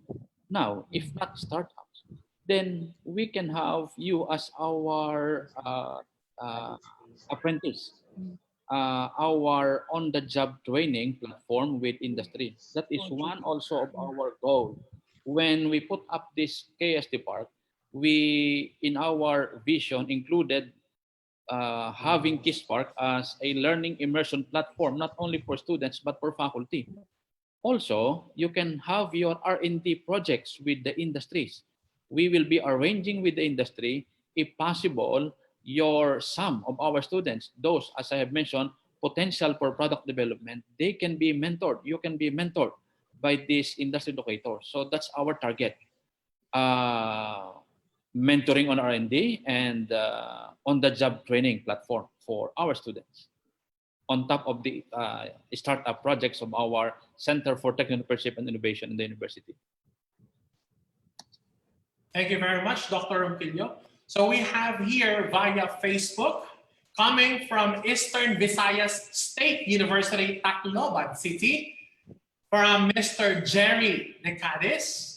Now, if not startups, then we can have you as our apprentice, our on-the-job training platform with industry. That is one also of our goal. When we put up this KST Park, we, in our vision, included having KIST Park as a learning immersion platform, not only for students, but for faculty. Also, you can have your R&D projects with the industries. We will be arranging with the industry, if possible, some of our students, those, as I have mentioned, potential for product development, they can be mentored. You can be mentored by this industry locator. So that's our target. Mentoring on R&D and on-the-job training platform for our students, on top of the startup projects of our Center for Technopreneurship and Innovation in the university. Thank you very much, Dr. Ronquillo. So we have here via Facebook, coming from Eastern Visayas State University, Tacloban City, from Mr. Jerry Necades.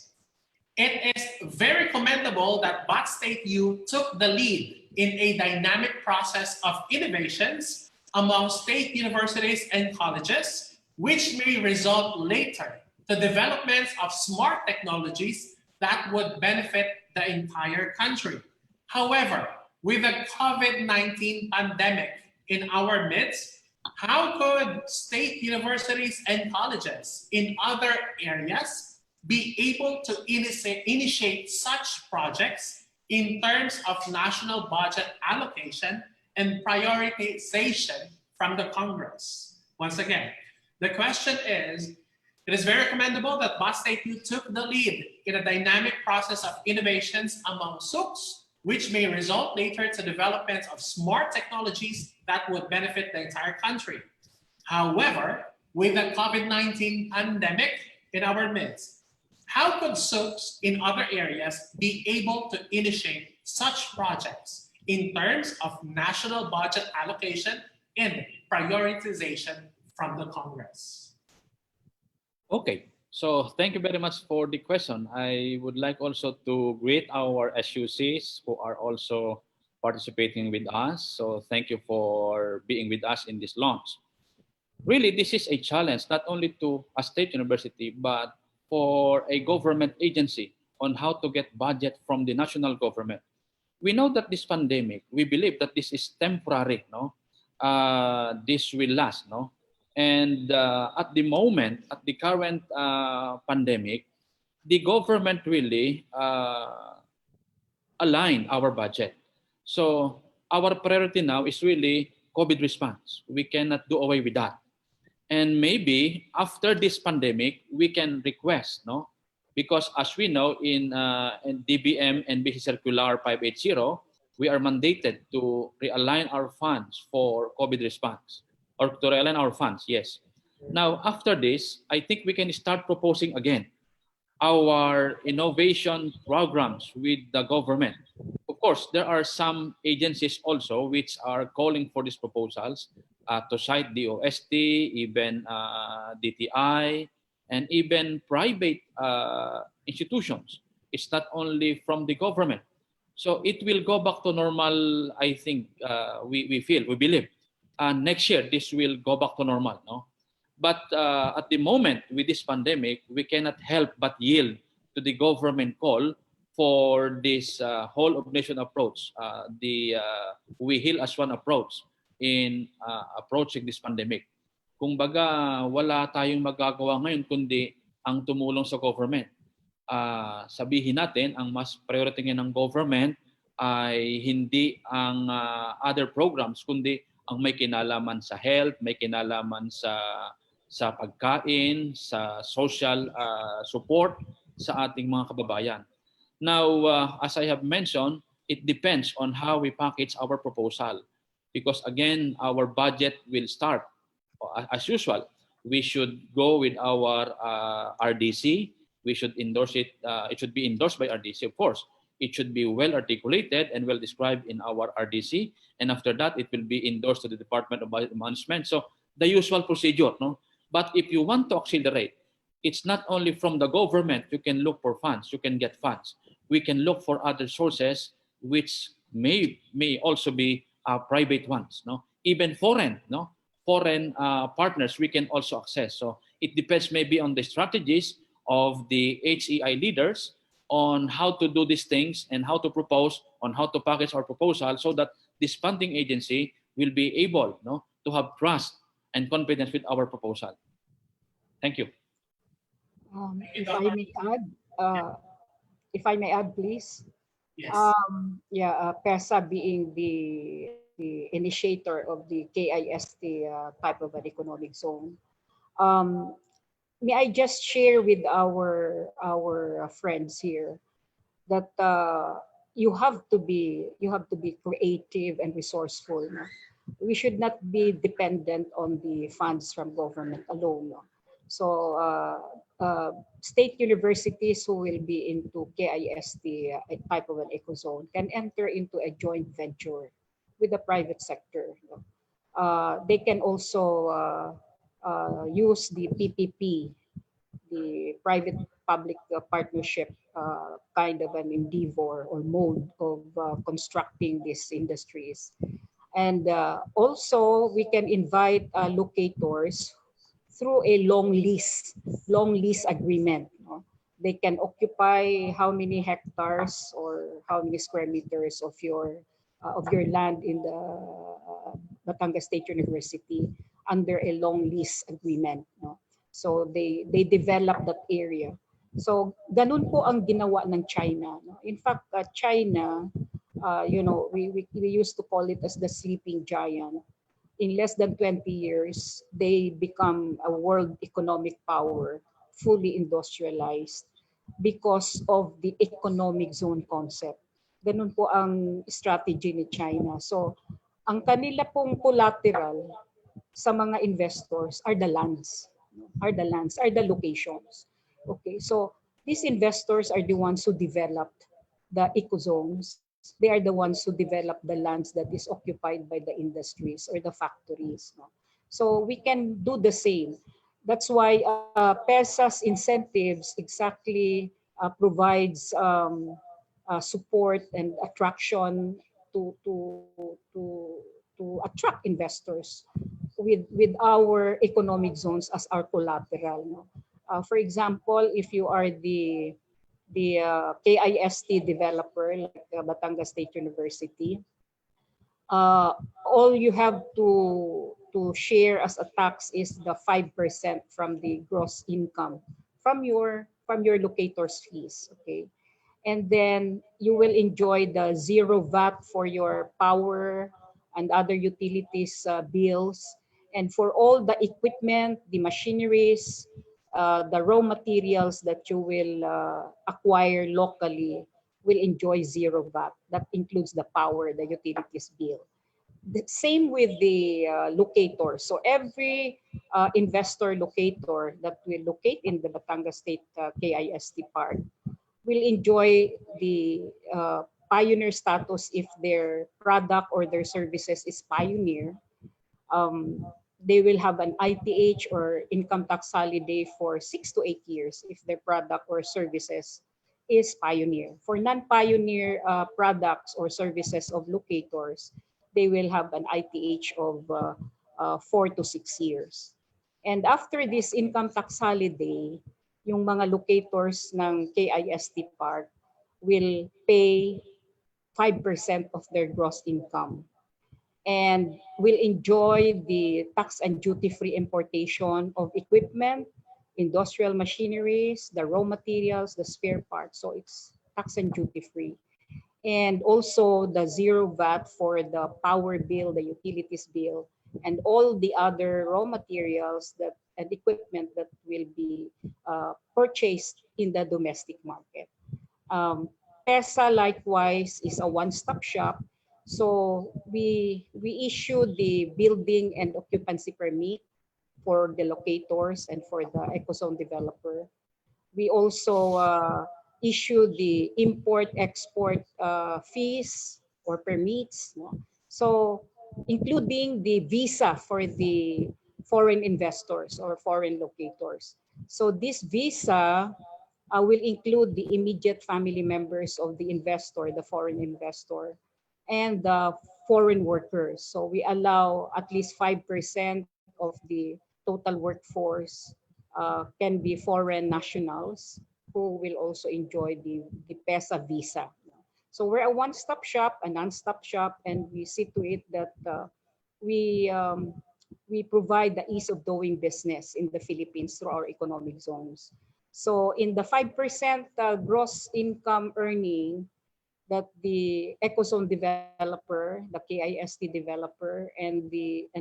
It is very commendable that BatStateU took the lead in a dynamic process of innovations among state universities and colleges, which may result later to developments of smart technologies that would benefit the entire country. However, with the COVID-19 pandemic in our midst, how could state universities and colleges in other areas be able to initiate such projects in terms of national budget allocation and prioritization from the Congress? Once again, the question is, it is very commendable that BatStateU took the lead in a dynamic process of innovations among SUCs, which may result later to developments of smart technologies that would benefit the entire country. However, with the COVID-19 pandemic in our midst, how could SUCs in other areas be able to initiate such projects in terms of national budget allocation and prioritization from the Congress? Okay, so thank you very much for the question. I would like also to greet our SUCs who are also participating with us. So thank you for being with us in this launch. Really, this is a challenge not only to a state university, but for a government agency on how to get budget from the national government. We know that this pandemic, we believe that this is temporary, this will last, And at the moment, at the current pandemic, the government really aligned our budget. So our priority now is really COVID response. We cannot do away with that. And maybe after this pandemic, we can request, because as we know in DBM and BC Circular 580, we are mandated to realign our funds for COVID response, or to realign our funds, yes. Now, after this, I think we can start proposing again our innovation programs with the government. Of course, there are some agencies also which are calling for these proposals, to cite the OST, even DTI, and even private institutions. It's not only from the government. So it will go back to normal, I think, we believe. Next year, this will go back to normal, But at the moment, with this pandemic, we cannot help but yield to the government call for this whole of nation approach, the we heal as one approach in approaching this pandemic. Kung baga, wala tayong magagawa ngayon kundi ang tumulong sa government. Sabihin natin, ang mas priority ng government ay hindi ang other programs, kundi ang may kinalaman sa health, may kinalaman sa sa pagkain, sa social support sa ating mga kababayan. Now, as I have mentioned, it depends on how we package our proposal. Because again, our budget will start. As usual, we should go with our RDC. We should endorse it. It should be endorsed by RDC, of course. It should be well articulated and well described in our RDC. And after that, it will be endorsed to the Department of Budget Management. So the usual procedure, no? But if you want to accelerate, it's not only from the government you can look for funds, you can get funds. We can look for other sources which may also be private ones, no? Even foreign, no? Foreign partners we can also access. So it depends maybe on the strategies of the HEI leaders on how to do these things and how to propose, on how to package our proposal so that this funding agency will be able, no, to have trust and confidence with our proposal. Thank you. If I may add, please. Yes. PEZA being the initiator of the KIST type of an economic zone. May I just share with our friends here that you have to be creative and resourceful. No? We should not be dependent on the funds from government alone. No? So state universities who will be into KIST type of an ecozone can enter into a joint venture with the private sector. No? They can also use the PPP, the private-public partnership kind of an endeavor or mode of constructing these industries. And also, we can invite locators through a long lease agreement. No? They can occupy how many hectares or how many square meters of your land in the Batangas State University under a long lease agreement. No? So they develop that area. So ganun po ang ginawa ng China. No? In fact, China, we used to call it as the sleeping giant. In less than 20 years, they become a world economic power, fully industrialized because of the economic zone concept. Ganun po ang strategy ni China. So ang kanila pong collateral sa mga investors are the lands, are the locations. Okay, so these investors are the ones who developed the ecozones. They are the ones who develop the lands that is occupied by the industries or the factories. No? So we can do the same. That's why PEZA's incentives exactly provides support and attraction to attract investors with our economic zones as our collateral. No? For example, if you are the KIST developer like Batangas State University, all you have to share as a tax is the 5% from the gross income from your locator's fees. Okay, and then you will enjoy the zero VAT for your power and other utilities bills, and for all the equipment, the machineries, the raw materials that you will acquire locally will enjoy zero VAT. That includes the power, the utilities bill. The same with the locator. So every investor locator that will locate in the Batangas State KIST Park will enjoy the pioneer status if their product or their services is pioneer. They will have an ITH or income tax holiday for 6 to 8 years if their product or services is pioneer. For non-pioneer products or services of locators, they will have an ITH of 4 to 6 years. And after this income tax holiday, yung mga locators ng KIST Park will pay 5% of their gross income and will enjoy the tax and duty-free importation of equipment, industrial machineries, the raw materials, the spare parts. So it's tax and duty-free. And also the zero VAT for the power bill, the utilities bill, and all the other raw materials that and equipment that will be purchased in the domestic market. PEZA likewise is a one-stop shop. So we issue the building and occupancy permit for the locators and for the ecozone developer. We also issue the import-export fees or permits. No? So including the visa for the foreign investors or foreign locators. So this visa will include the immediate family members of the investor, the foreign investor, and the foreign workers. So we allow at least 5% of the total workforce can be foreign nationals who will also enjoy the PEZA visa. So we're a one-stop shop, a non-stop shop, and we see to it that we provide the ease of doing business in the Philippines through our economic zones. So in the 5% gross income earning that the ecozone developer, the KIST developer, and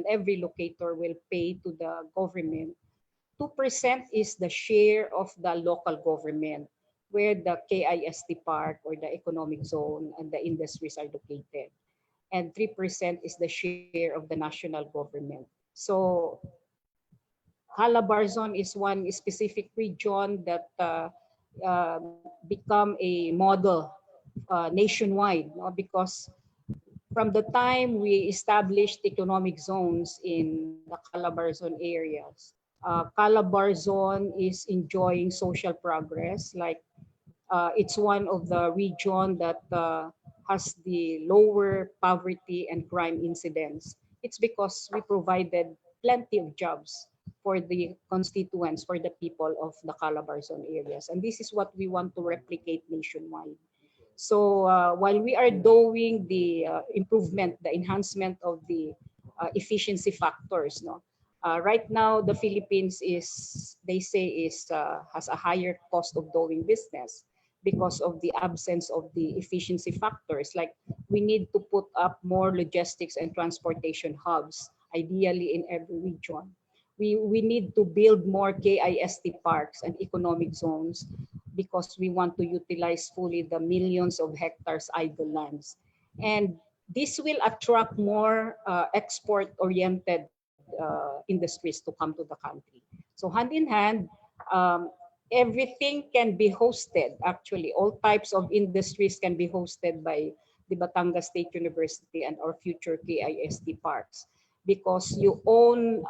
every locator will pay to the government, 2% is the share of the local government where the KIST Park or the economic zone and the industries are located. And 3% is the share of the national government. So Calabarzon is one specific region that become a model nationwide, no? Because from the time we established economic zones in the Calabarzon areas, Calabarzon is enjoying social progress. Like it's one of the region that has the lower poverty and crime incidence. It's because we provided plenty of jobs for the constituents, for the people of the Calabarzon areas. And this is what we want to replicate nationwide. So while we are doing the improvement, the enhancement of the efficiency factors, no, right now the Philippines is, they say, has a higher cost of doing business because of the absence of the efficiency factors. Like we need to put up more logistics and transportation hubs, ideally in every region. We need to build more KIST parks and economic zones because we want to utilize fully the millions of hectares idle lands. And this will attract more export-oriented industries to come to the country. So hand in hand, everything can be hosted. Actually, all types of industries can be hosted by the Batangas State University and our future KIST parks, because you own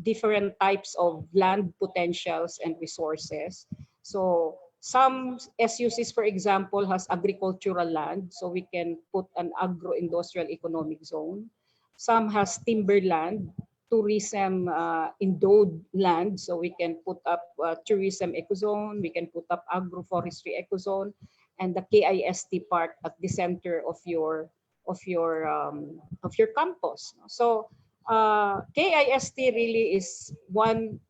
different types of land potentials and resources. So some SUCs, for example, has agricultural land, so we can put an agro-industrial economic zone. Some has timberland, tourism endowed land, so we can put up tourism ecozone, we can put up agroforestry ecozone, and the KIST park at the center of your campus. So KIST really is one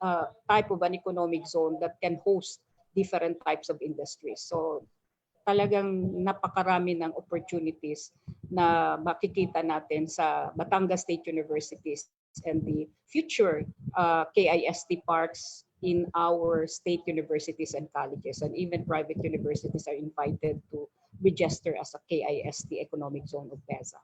type of an economic zone that can host different types of industries. So talagang napakarami ng opportunities na makikita natin sa Batangas State Universities and the future KIST parks in our state universities and colleges, and even private universities are invited to register as a KIST economic zone of PEZA.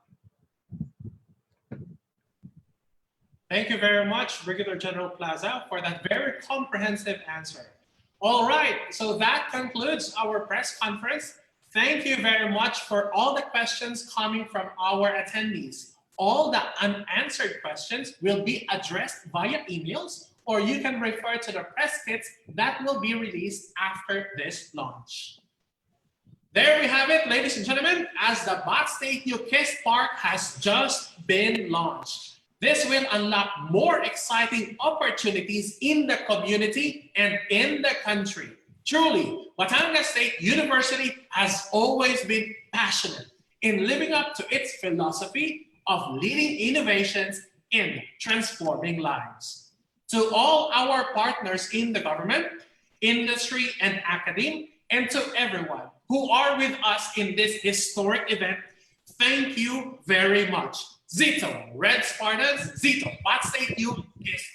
Thank you very much, Brigadier General Plaza, for that very comprehensive answer. All right, so that concludes our press conference. Thank you very much for all the questions coming from our attendees. All the unanswered questions will be addressed via emails, or you can refer to the press kits that will be released after this launch. There we have it, ladies and gentlemen, as the BatStateU KIST Park has just been launched. This will unlock more exciting opportunities in the community and in the country. Truly, Batangas State University has always been passionate in living up to its philosophy of leading innovations in transforming lives. To all our partners in the government, industry, and academia, and to everyone who are with us in this historic event, thank you very much. Zito, Red Spartans, Zito, BatStateU KIST